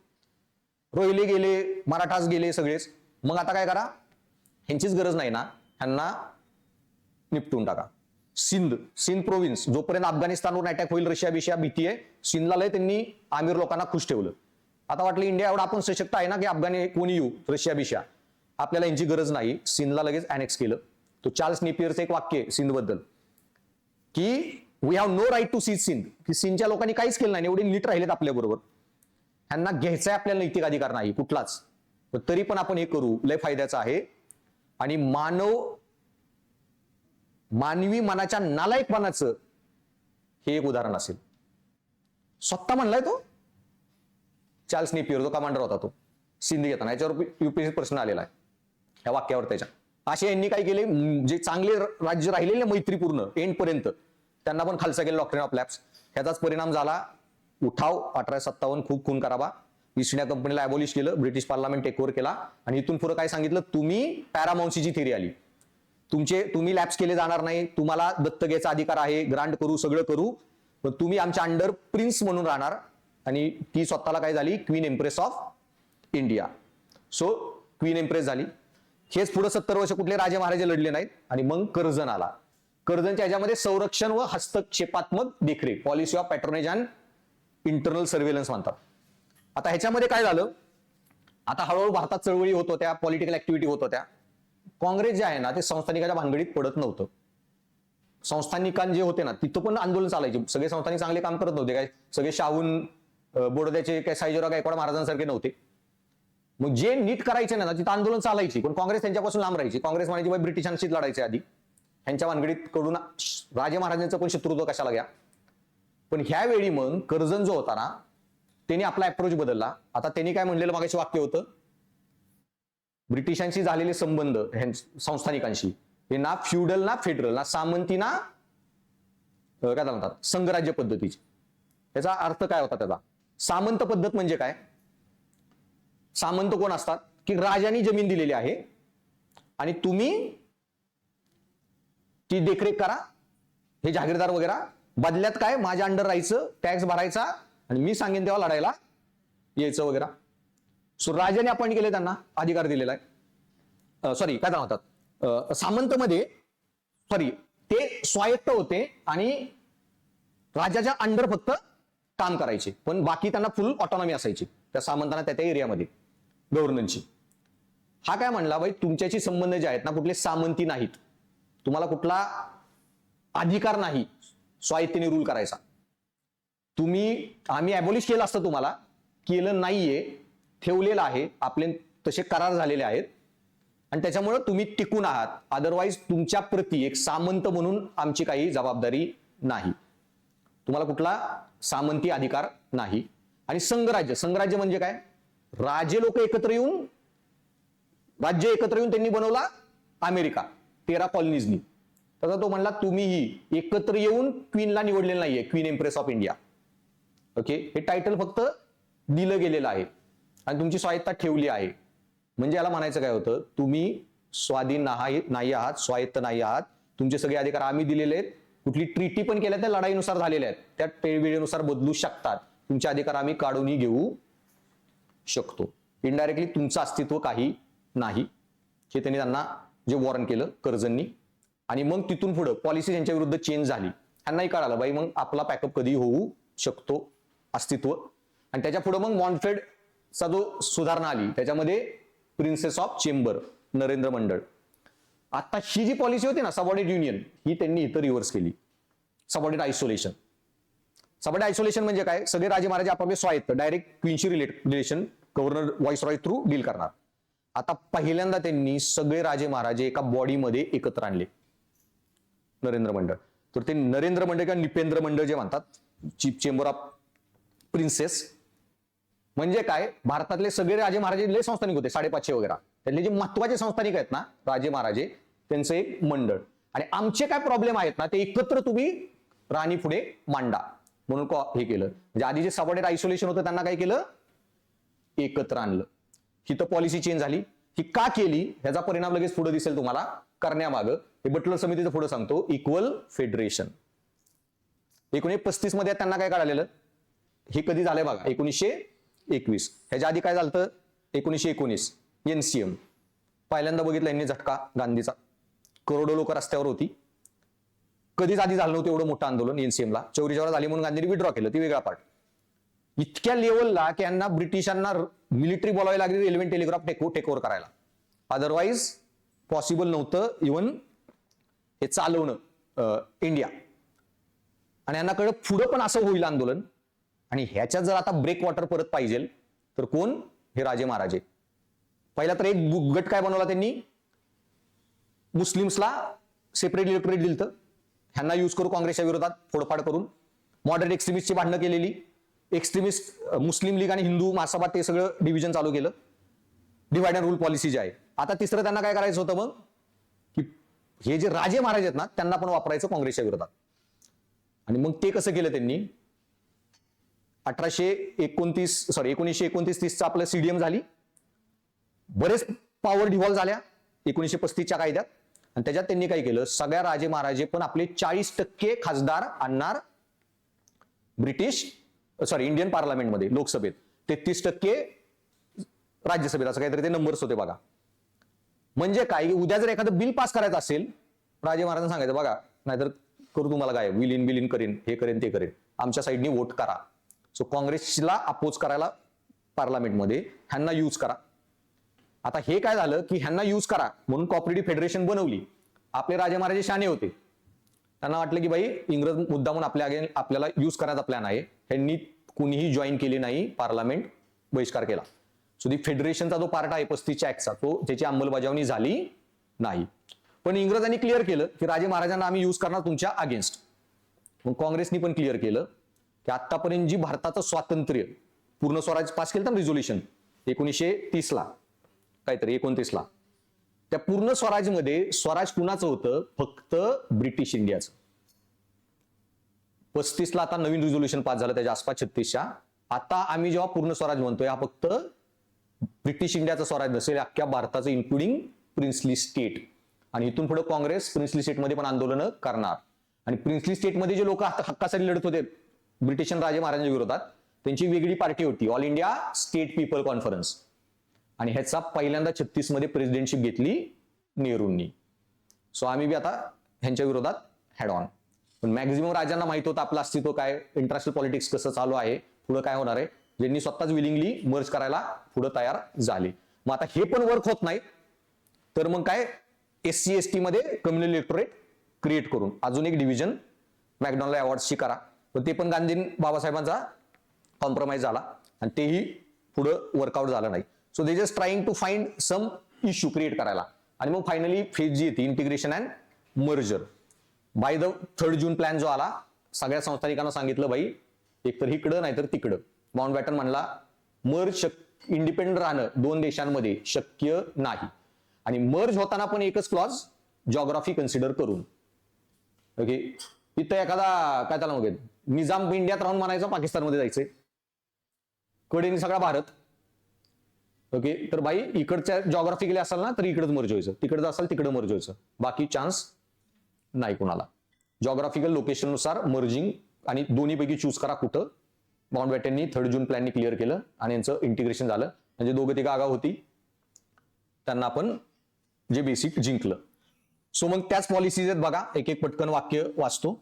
रोहिले गेले, मराठास गेले सगळेच. मग आता काय करा, ह्यांचीच गरज नाही ना, ह्यांना निपटून टाका. सिंध प्रोव्हिन्स, जोपर्यंत अफगाणिस्तानवर अटॅक होईल, रशिया बिशिया भीती आहे, सिंधला लय त्यांनी आमिर लोकांना खुश ठेवलं. आता वाटलं इंडिया एवढा आपण सशक्त आहे ना की अफगाणी कोणी येऊ, रशिया बिशिया, आपल्याला यांची गरज नाही. सिंधला लगेच अनेक्स केलं. तो चार्ल्स नेपियरचं एक वाक्य आहे सिंध बद्दल की we have no right to seize Sindh, की सिंधच्या लोकांनी काहीच केलं नाही, एवढे नीट राहिलेत आपल्या बरोबर, ह्यांना घ्यायचा आपल्याला नैतिक अधिकार नाही कुठलाच, तरी पण आपण हे करू, लय फायद्याचं आहे. आणि मानवी मनाच्या नालायकपणाचं हे एक उदाहरण असेल. स्वतः म्हणलाय तो चार्ल्स नेपियर, जो कमांडर होता तो सिंध घेताना. याच्यावर UPSC प्रश्न आलेला आहे या वाक्यावर. त्याच्या असे यांनी काय केले, जे चांगले राज्य राहिलेले मैत्रीपूर्ण एंड पर्यंत, त्यांना पण खालसा केलं डॉक्ट्रिन ऑफ लॅप्स. ह्याचाच परिणाम झाला उठाव 1857, खूप खून करावा. ईस्ट इंडिया कंपनीला अबॉलिश केलं, ब्रिटिश पार्लमेंट टेक ओव्हर केला. आणि इथून पुढे काय सांगितलं, तुम्ही पॅरामाउन्सीची थिअरी आली, तुम्ही लॅप्स केले जाणार नाही, तुम्हाला दत्तक घ्यायचा अधिकार आहे, ग्रांट करू, सगळं करू, पण तुम्ही आमच्या अंडर प्रिन्स म्हणून राहणार. आणि ती स्वतःला काय झाली, queen empress of India. So queen empress झाली. हेच पुढे 70 वर्ष कुठले राजे महाराजे लढले नाहीत. आणि मग कर्जन आला. कर्जनच्या ह्याच्यामध्ये संरक्षण व हस्तक्षेपात्मक देखरेख, policy of patronage and internal surveillance म्हणतात. आता ह्याच्यामध्ये काय झालं, आता हळूहळू भारतात चळवळी होत होत्या, पॉलिटिकल ऍक्टिव्हिटी होत होत्या. काँग्रेस जे आहे ना ते संस्थानिकाच्या भानगडीत पडत नव्हतं. संस्थानिकां जे होते ना तिथं पण आंदोलन चालायचे. सगळे संस्थानिक चांगले काम करत नव्हते, काय सगळे शाहून बडोद्याचे काय साईजोराव गायकवाड महाराजांसारखे नव्हते. मग जे नीट करायचे ना तिथं आंदोलन चालायची, पण काँग्रेस त्यांच्यापासून लांब राहायची. काँग्रेस म्हणायची बाई ब्रिटिशांशीच लढायचे आधी, ह्यांच्या भानगडीत कडून राजे महाराजांचं पण शत्रुत्व कशाला घ्या. पण ह्यावेळी मग कर्जन जो होता ना त्यांनी आपला अप्रोच बदलला. आता त्यांनी काय म्हणलेलं मागाशी वाक्य होतं, ब्रिटिशांशी झालेले संबंध संस्थानिकांशी हे ना फ्युडल ना फेडरल ना सामंती ना काय म्हणतात संघराज्य पद्धतीची. त्याचा अर्थ काय होता त्याचा? सामंत पद्धत म्हणजे काय? सामंत कोण असतात की राजांनी जमीन दिलेली आहे आणि तुम्ही ती देखरेख करा, हे जागीरदार वगैरे, बदल्यात काय माझ्या अंडर राहायचं, टॅक्स भरायचा आणि मी सांगेन तेव्हा लढायला यायचं वगैरे. सो राजाने अपॉइंट केले, त्यांना अधिकार दिलेला आहे. सॉरी काय म्हणतात सामंत मध्ये सॉरी ते स्वायत्त होते आणि राजाच्या अंडर फक्त काम करायचे, पण बाकी त्यांना फुल ऑटोनॉमी असायची त्या सामंतांना त्या एरियामध्ये गव्हर्नन्सची. हा काय म्हणला, बाई तुमच्याशी संबंध जे आहेत ना कुठले सामंती नाहीत, तुम्हाला कुठला अधिकार नाही स्वायत्तेने रूल करायचा. आम्ही अबॉलिश केलं असतं, तुम्हाला केलं नाहीये, ठेवलेलं आहे, आपले तसे करार झालेले आहेत आणि त्याच्यामुळे तुम्ही टिकून आहात. अदरवाईज तुमच्या प्रती एक सामंत म्हणून आमची काही जबाबदारी नाही, तुम्हाला कुठला सामंती अधिकार नाही. आणि संघराज्य म्हणजे काय? राजे लोक एकत्र येऊन राज्य एकत्र येऊन त्यांनी बनवला अमेरिका 13 कॉलनीजनी. तसा तो म्हणला तुम्हीही एकत्र येऊन क्वीनला निवडलेलं नाहीये, queen empress of India. Okay, हे टायटल फक्त दिलं गेलेलं आहे आणि तुमची स्वायत्ता ठेवली आहे. म्हणजे याला म्हणायचं काय होतं, तुम्ही स्वाधीन नाही आहात, स्वायत्त नाही आहात, तुमचे सगळे अधिकार आम्ही दिलेले आहेत. कुठली ट्रीटी पण केल्या त्या लढाईनुसार झालेल्या आहेत, त्या वेळेनुसार बदलू शकतात, तुमचे अधिकार आम्ही काढूनही घेऊ शकतो. इनडायरेक्टली तुमचं अस्तित्व काही नाही, हे त्यांनी त्यांना जे वॉरंट केलं कर्जननी. आणि मग तिथून पुढे पॉलिसी त्यांच्या विरुद्ध चेंज झाली. त्यांनाही कळालं बाई मग आपला पॅकअप कधी होऊ शकतो अस्तित्व. आणि त्याच्या पुढे मग मॉन्टफेडचा जो सुधारणा आली त्याच्यामध्ये प्रिन्सेस ऑफ चेंबर नरेंद्र मंडळ. आता ही जी पॉलिसी होती ना सबऑर्डिनेट युनियन, ही त्यांनी इथं रिव्हर्स केली. सबऑर्डिनेट आयसोलेशन म्हणजे काय? सगळे राजे महाराजे आपापले स्वायत्त डायरेक्ट क्वीनशी relation governor viceroy through deal करणार. आता पहिल्यांदा त्यांनी सगळे राजे महाराजे एका बॉडीमध्ये एकत्र आणले, नरेंद्र मंडळ. तर ते नरेंद्र मंडळ किंवा निपेंद्र मंडळ जे म्हणतात, चीफ चेंबर ऑफ प्रिन्सेस, म्हणजे काय? भारतातले सगळे राजे महाराजे लय संस्थानिक होते 550 वगैरे, त्यातले जे महत्वाचे संस्थानिक आहेत ना राजे महाराजे, त्यांचं एक मंडळ. आणि आमचे काय प्रॉब्लेम आहेत ना ते एकत्र तुम्ही राणी पुढे मांडा म्हणून हे केलं. म्हणजे आधी जे सबऑर्डिनेट आयसोलेशन होतं त्यांना काय केलं, एकत्र आणलं. ही तर पॉलिसी चेंज झाली. ही का केली ह्याचा परिणाम लगेच पुढे दिसेल तुम्हाला करण्यामागं. हे बटलर समितीचं पुढे सांगतो. इक्वल फेडरेशन 1935 मध्ये त्यांना काय कळालेलं, हे कधी झालंय बघा 1921. ह्याच्या आधी काय झालं 1919 एनसीएम पहिल्यांदा बघितलं यांनी झटका गांधीचा. करोडो लोक रस्त्यावर होती, कधीच आधी झालं नव्हतं एवढं मोठं आंदोलन एनसीएमला. चौरी चौरा झाली म्हणून गांधींनी विड्रॉ केलं, ती वेगळा पार्ट. इतक्या लेवलला की यांना ब्रिटिशांना मिलिटरी बोलावी लागली रेल्वे टेलिग्राफ टेक ओव्हर करायला. अदरवाईज पॉसिबल नव्हतं इव्हन हे चालवणं इंडिया. आणि यांना कळलं पुढं पण असं होईल आंदोलन. आणि ह्याच्यात जर आता ब्रेक वॉटर परत पाहिजे तर कोण? हे राजे महाराजे. पहिला तर एक गट काय बनवला त्यांनी, मुस्लिम्सला सेपरेट इलेक्टोरेट दिलं, ह्यांना यूज करू काँग्रेसच्या विरोधात फोडफाड करून. मॉडरेट एक्स्ट्रीमिस्टची भांडणं केलेली, एक्स्ट्रीमिस्ट मुस्लिम लीग आणि हिंदू महासभा ते सगळं डिव्हिजन चालू केलं. डिवाइड अँड रूल पॉलिसी जी आहे. आता तिसरं त्यांना काय करायचं होतं मग, की हे जे राजे महाराज आहेत ना त्यांना पण वापरायचं काँग्रेसच्या विरोधात. आणि मग ते कसं केलं त्यांनी, 1929-30 आपलं सीडीएम झाली, बरेच पॉवर डिव्हॉल्व झाल्या 1935च्या कायद्यात. आणि त्याच्यात त्यांनी काय केलं, सगळ्या राजे महाराजे पण आपले 40% खासदार आणणार इंडियन पार्लमेंटमध्ये, लोकसभेत 33% राज्यसभेत, असं काहीतरी ते नंबर्स होते बघा. म्हणजे काय, उद्या जर एखादं बिल पास करायचं असेल राजे महाराजांना सांगायचं बघा, नाहीतर करू तुम्हाला काय, विलीन करेन, हे करेन ते करेन, आमच्या साईडनी वोट करा. सो काँग्रेसला अपोज करायला पार्लमेंटमध्ये ह्यांना यूज करा. आता हे काय झालं की ह्यांना यूज करा म्हणून कॉपरेटिव्ह फेडरेशन बनवली. आपले राजे महाराजे शाणे होते, त्यांना वाटलं की बाई इंग्रज मुद्दामून आपल्याला यूज करायचा प्लॅन आहे. ह्यांनी कुणीही जॉईन केली नाही, पार्लमेंट बहिष्कार केला. सो दी फेडरेशनचा जो पार्ट आहे 35च्या ऍक्टचा, तो त्याची अंमलबजावणी झाली नाही. पण इंग्रजांनी क्लिअर केलं की राजे महाराजांना आम्ही युज करणार तुमच्या अगेन्स्ट. मग काँग्रेसनी पण क्लिअर केलं की आतापर्यंत जी भारताचं स्वातंत्र्य, पूर्ण स्वराज पास केलं ना रिझोल्युशन 1930ला, काहीतरी 29ला, त्या पूर्ण स्वराजमध्ये स्वराज कुणाचं होतं? फक्त ब्रिटिश इंडियाचं. 35ला आता नवीन रिझोल्युशन पास झालं त्याच्या आसपास 36च्या. आता आम्ही जेव्हा पूर्ण स्वराज म्हणतोय हा फक्त ब्रिटिश इंडियाचा स्वराज नसेल, अख्ख्या भारताचं इन्क्लुडिंग प्रिन्सली स्टेट. आणि इथून पुढे काँग्रेस प्रिन्सली स्टेटमध्ये पण आंदोलनं करणार. आणि प्रिन्सली स्टेटमध्ये जे लोक हक्कासाठी लढत होते ब्रिटिश राजे महाराजांच्या विरोधात, त्यांची वेगळी पार्टी होती, all India state people conference. आणि ह्याचा पहिल्यांदा 36 मध्ये प्रेसिडेंटशिप घेतली नेहरूंनी. सो आम्ही बी आता ह्यांच्या विरोधात हेड ऑन. पण मॅक्झिमम राजांना माहित होतं आपलं अस्तित्व काय, इंटरनॅशनल पॉलिटिक्स कसं चालू आहे, पुढे काय होणार आहे, ज्यांनी स्वतःच विलिंगली मर्ज करायला पुढे तयार झाले. मग आता हे पण वर्क होत नाही, तर मग काय SC ST मध्ये कम्युनल इलेक्टोरेट क्रिएट करून अजून एक डिव्हिजन मॅकडॉनल्ड अवॉर्ड्सची करा. पण ते पण गांधी बाबासाहेबांचा कॉम्प्रोमाइज झाला आणि तेही पुढं वर्कआउट झालं नाही. So they just trying to find some issue create करायला. आणि मग फायनली फेज जी येते integration and merger. By the 3 June plan जो आला, सगळ्या संस्थानिकांना सांगितलं बाई एकतर इकडं नाहीतर तिकडं. माउंटबॅटन म्हणला मर्ज इंडिपेंडंट राहणं 2 देशांमध्ये शक्य नाही. आणि मर्ज होताना पण एकच क्लॉज, जॉग्राफी कन्सिडर करून. ओके, इथं एखादा काय त्याला म्हणून निजाम इंडियात राहून म्हणायचं पाकिस्तानमध्ये जायचंय, कडेने सगळा भारत. ओके, तर बाई इकडच्या जॉग्राफिकली असाल ना तर इकडेच मर्ज व्हायचं, तिकडचं असाल तिकडे मर्ज व्हायचं, बाकी चान्स नाही कुणाला. जॉग्राफिकल लोकेशननुसार मर्जिंग आणि दोन्हीपैकी चूज करा कुठं. माउंटबॅटननी 3 जून प्लॅननी क्लिअर केलं आणि यांचं इंटिग्रेशन झालं. म्हणजे दोघं तिघं आगाव होती, त्यांना आपण जे बेसिक जिंकलं. सो मग त्याच पॉलिसीज आहेत बघा, एक एक पटकन वाक्य वाचतो.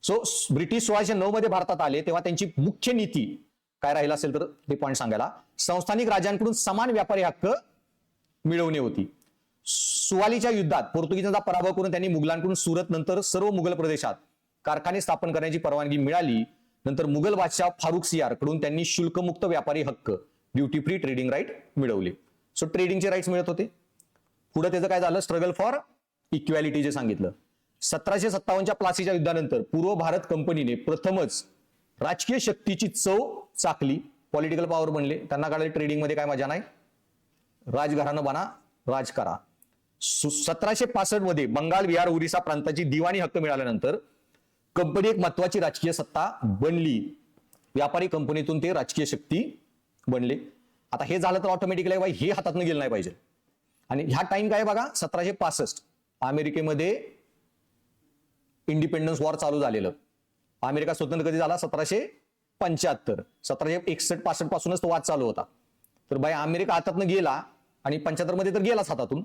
सो ब्रिटिश 1609 मध्ये भारतात आले तेव्हा त्यांची मुख्य नीती काय राहिला असेल तर ते पॉईंट सांगायला, संस्थानिक राजांकडून समान व्यापारी हक्क मिळवणे होती. सुवालीच्या युद्धात पोर्तुगीजांचा पराभव करून त्यांनी मुघलांकडून सुरत नंतर सर्व मुघल प्रदेशात कारखाने स्थापन करण्याची परवानगी मिळाली. नंतर मुघल बादशाह फारुख सियार कडून त्यांनी शुल्कमुक्त व्यापारी हक्क, ड्युटी फ्री ट्रेडिंग राईट मिळवले. सो ट्रेडिंगचे राईट्स मिळत होते. पुढे त्याचं काय झालं, स्ट्रगल फॉर इक्वॅलिटी जे सांगितलं. 1757च्या प्लासीच्या युद्धानंतर पूर्व भारत कंपनीने प्रथमच राजकीय शक्तीची चव चाकली, पॉलिटिकल पॉवर बनले. त्यांना कळले ट्रेडिंग मध्ये काय मजा नाही, राजघराणं बना, राज करा. 1765 मध्ये बंगाल, बिहार, ओरिसा प्रांताची दिवाणी हक्क मिळाल्यानंतर कंपनी एक महत्वाची राजकीय सत्ता बनली. व्यापारी कंपनीतून ते राजकीय शक्ती बनले. आता हे झालं तर ऑटोमॅटिकली बाई हे हातातनं गेलं नाही पाहिजे. आणि ह्या टाइम काय बघा, 1765 अमेरिकेमध्ये इंडिपेंडन्स वॉर चालू झालेलं. अमेरिका स्वतंत्र कधी झाला, 1775. 1761-65 पासूनच तो वाद चालू होता. तर बाई अमेरिका हातातनं गेला आणि 75 मध्ये तर गेलाच हातातून.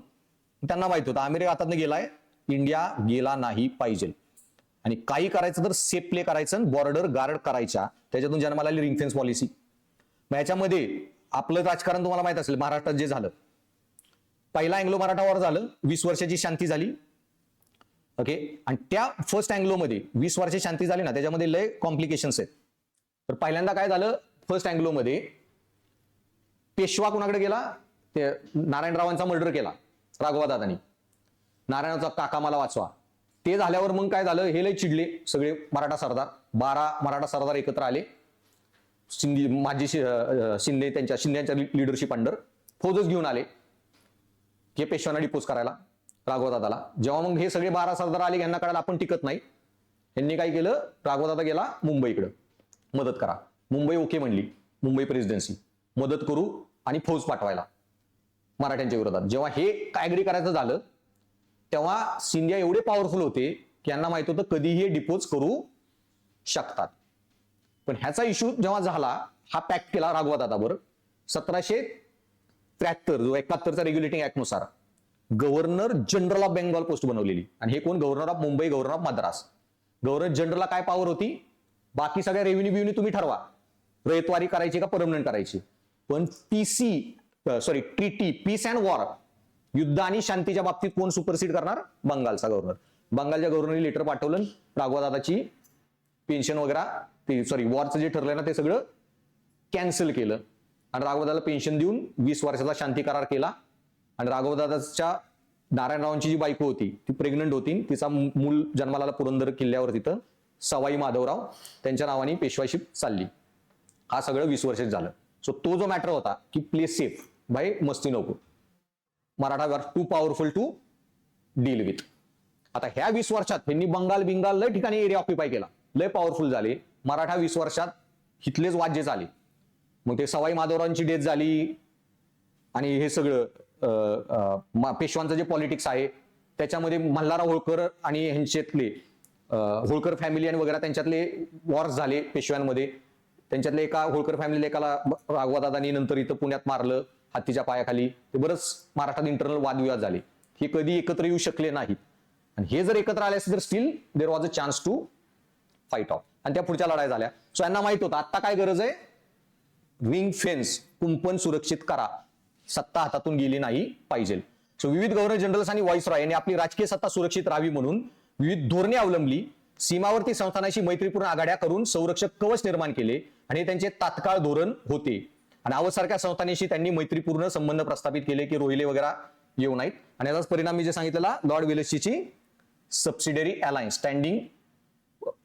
त्यांना माहित होतं अमेरिका हातातनं गेलाय, इंडिया गेला नाही पाहिजे. आणि काही करायचं तर सेफ प्ले करायचं, बॉर्डर गार्ड करायच्या. त्याच्यातून जन्माला आली रिंग फेन्स पॉलिसी. मग याच्यामध्ये आपलं राजकारण तुम्हाला माहित असेल, महाराष्ट्रात जे झालं, पहिला अँग्लो मराठा वॉर झालं, 20 वर्षाची शांती झाली. ओके, आणि त्या फर्स्ट अँग्लोमध्ये 20 वर्षाची शांती झाली ना, त्याच्यामध्ये लय कॉम्प्लिकेशन्स आहेत. तर पहिल्यांदा काय झालं, फर्स्ट अँग्लोमध्ये पेशवा कुणाकडे गेला, ते नारायणरावांचा मर्डर केला राघवादादांनी, नारायणचा काका मला वाचवा. ते झाल्यावर मग काय झालं, हे लय चिडले सगळे मराठा सरदार. 12 मराठा सरदार एकत्र आले, माजी शिंदेच्या लिडरशिप अंडर फौजच घेऊन आले की पेशवांना डिपोज करायला, राघवदादाला. जेव्हा मग हे सगळे 12 सरदार आले, यांना कळालं आपण टिकत नाही, यांनी काय केलं, राघवदादा गेला मुंबईकडे मदत करा. मुंबई ओके म्हणली, मुंबई प्रेसिडेन्सी मदत करू आणि फौज पाठवायला मराठ्यांच्या विरोधात. जेव्हा हे ऍग्री करायचं झालं तेव्हा सिंधिया एवढे पॉवरफुल होते की यांना माहित होतं कधीही हे डिपोज करू शकतात. पण ह्याचा इश्यू जेव्हा झाला, हा पॅक्ट केला राघवदादावर 1773 जो 71चा रेग्युलेटिंग ऍक्ट नुसार governor general of Bengal post बनवलेली. आणि हे कोण, governor of Mumbai, governor of Madras. Governor जनरलला काय पॉवर होती, बाकी सगळ्या रेव्हेन्यू बिव्हन्यू तुम्ही ठरवा, रयतवारी करायची का परमनंट करायची. पण ट्रीटी, पीस अँड वॉर, युद्ध आणि शांतीच्या बाबतीत कोण सुपरसीड करणार, बंगालचा गव्हर्नर. बंगालच्या गव्हर्नरने लेटर पाठवलं, राघवदादाची पेन्शन वगैरे, वॉरचं जे ठरलंय ना ते सगळं कॅन्सल केलं. आणि राघवदादाला पेन्शन देऊन 20 वर्षाचा शांती करार केला. आणि राघवदादाच्या नारायणरावांची जी बायको होती ती प्रेग्नंट होती, तिचा मूल जन्माला आला पुरंदर किल्ल्यावर, तिथं सवाई माधवराव त्यांच्या नावाने पेशवाईशिप चालली. हा सगळं 20 वर्षात झालं. सो तो जो मॅटर होता की प्ले सेफ भाई, मस्ती नको, Maratha were too powerful to deal with. आता ह्या 20 वर्षात त्यांनी बंगाल लय ठिकाणी एरिया ऑक्युपाय केला, लय पॉवरफुल झाले मराठा. 20 वर्षात हिथलेच वाद्य झाले. मग ते सवाई माधवरावांची डेथ झाली आणि हे सगळं पेशवांचं जे पॉलिटिक्स आहे त्याच्यामध्ये मल्हारराव होळकर आणि ह्यांच्यातले होळकर फॅमिली आणि वगैरे त्यांच्यातले वॉर्स झाले पेशव्यांमध्ये. त्यांच्यातले एका होळकर फॅमिलीला एकाला राघवदादांनी नंतर इथं पुण्यात मारलं हत्तीच्या पायाखाली. ते बरंच महाराष्ट्रात इंटरनल वादविवाद झाले. हे कधी एकत्र येऊ शकले नाहीत. आणि हे जर एकत्र आले असते तर still there was a chance to fight off. आणि त्या पुढच्या लढाई झाल्या. सो यांना माहित होतं आता काय गरज आहे, रिंग फेन्स, कुंपण सुरक्षित करा, सत्ता हातातून गेली नाही पाहिजे. सो विविध गव्हर्नर जनरल्स आणि व्हाईसरॉय यांनी आपली राजकीय सत्ता सुरक्षित राहावी म्हणून विविध धोरणे अवलंबली. सीमावर्ती संस्थानाशी मैत्रीपूर्ण आघाड्या करून संरक्षक कवच निर्माण केले आणि त्यांचे तात्काळ धोरण होते. आणि आवसारख्या संस्थांशी त्यांनी मैत्रीपूर्ण संबंध प्रस्थापित केले की रोहिले वगैरे येऊ नाहीत. आणि याचाच परिणाम मी जे सांगितलेला, लॉर्ड वेलेस्लीची सबसिडियरी अलायन्स, स्टँडिंग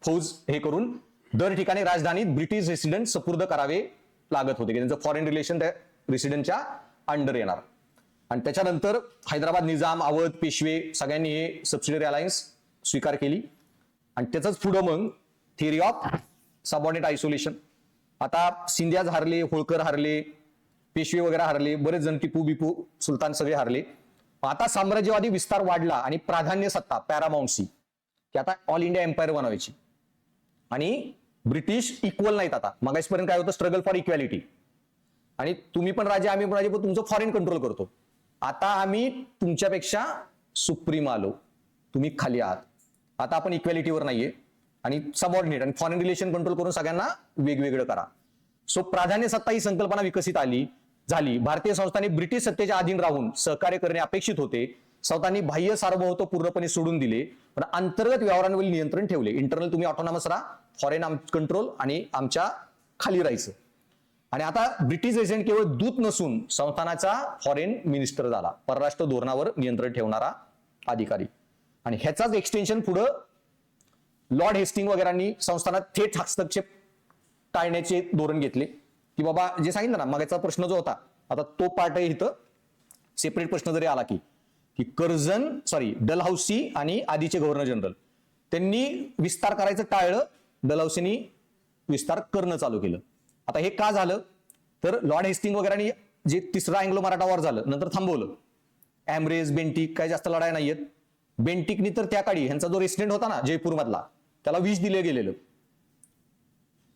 फौज हे करून दर ठिकाणी राजधानीत ब्रिटिश रेसिडेंट सुपूर्द करावे लागत होते की त्यांचं फॉरेन रिलेशन त्या रेसिडेंटच्या अंडर येणार. आणि त्याच्यानंतर हैदराबाद निजाम, अवध, पेशवे सगळ्यांनी हे सबसिडियरी अलायन्स स्वीकार केली. आणि त्याच पुढं मग थिअरी ऑफ सबऑर्डिनेट आयसोलेशन. आता सिंधियाज हारले, होळकर हारले, पेशवे वगैरे हारले, बरेच जण टिपू बिपू सुलतान सगळे हारले. आता साम्राज्यवादी विस्तार वाढला आणि प्राधान्य सत्ता पॅरामाउंटसी की आता ऑल इंडिया एम्पायर बनवायची. आणि ब्रिटिश इक्वल नाहीत. आता मगासपर्यंत काय होतं, स्ट्रगल फॉर इक्वॅलिटी, आणि तुम्ही पण राजे आम्ही पण राजे, पण तुमचं फॉरेन कंट्रोल करतो. आता आम्ही तुमच्यापेक्षा सुप्रीम आलो, तुम्ही खाली आहात. आता आपण इक्वॅलिटीवर नाहीये आणि सबऑर्डिनेट आणि फॉरेन रिलेशन कंट्रोल करून सगळ्यांना वेगवेगळं करा. सो प्राधान्य सत्ता ही संकल्पना विकसित झाली. भारतीय संस्थांनी ब्रिटिश सत्तेच्या अधीन राहून सहकार्य करणे अपेक्षित होते. संस्थांनी बाह्य सार्वभौमत्व पूर्णपणे सोडून दिले, पण अंतर्गत व्यवहारांवर नियंत्रण ठेवले. इंटरनल तुम्ही ऑटोनॉमस राहा, फॉरेन कंट्रोल आणि आमच्या खाली राहायचं. आणि आता ब्रिटिश एजंट केवळ दूत नसून संस्थानाचा फॉरेन मिनिस्टर झाला, परराष्ट्र धोरणावर नियंत्रण ठेवणारा अधिकारी. आणि ह्याचाच एक्सटेन्शन पुढं लॉर्ड हेस्टिंग वगैरेंनी संस्थानात थेट हस्तक्षेप टाळण्याचे धोरण घेतले. की बाबा जे सांगितलं ना मागाचा प्रश्न जो होता, आता तो पार्ट आहे इथं सेपरेट प्रश्न जरी आला की डलहौसी आणि आधीचे गव्हर्नर जनरल त्यांनी विस्तार करायचं टाळलं, डलहौसीनी विस्तार करणं चालू केलं. आता हे का झालं तर लॉर्ड हेस्टिंग वगैरे जे तिसरा अँग्लो मराठा वॉर झालं नंतर थांबवलं. एमरेज, बेंटिक काय जास्त लढाई नाहीयेत. बेंटिकनी तर त्या काळी ह्यांचा जो रेसिडेंट होता ना जयपूर मधला, त्याला विष दिले गेलेलं,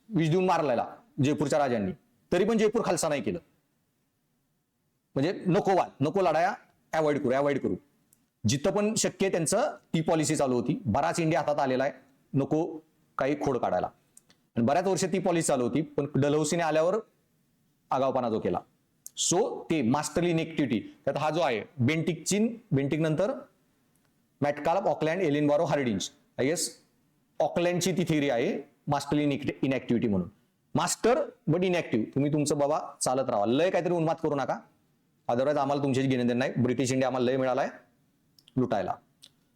विष देऊन मारलेला जयपूरच्या राजांनी, तरी पण जयपूर खालसा नाही केलं. म्हणजे नको लढाया अवॉइड करू. जिथं पण शक्य आहे त्यांचं ती पॉलिसी चालू होती. बराच इंडिया हातात आलेला आहे, नको काही खोड काढायला. आणि बऱ्याच वर्ष ती पॉलिसी चालू होती. पण डलहौसीने आल्यावर आगावपणा जो केला, सो ते मास्टरली इनेक्टिव्हिटी. त्यात हा जो आहे बेंटिक नंतर मॅटकालप, ऑकलँड, एलिनबारो, हार्डिंज. आय गेस ऑकलँडची ती थिअरी आहे मास्टरली इनॅक्टिव्हिटी म्हणून. मास्टर बट इनॅक्टिव्ह, तुम्ही तुमचं बाबा चालत राहा, लय काहीतरी उन्माद करू नका, अदरवाईज आम्हाला तुमच्याशी घेणे देणे नाही. ब्रिटिश इंडिया आम्हाला लय मिळालाय लुटायला.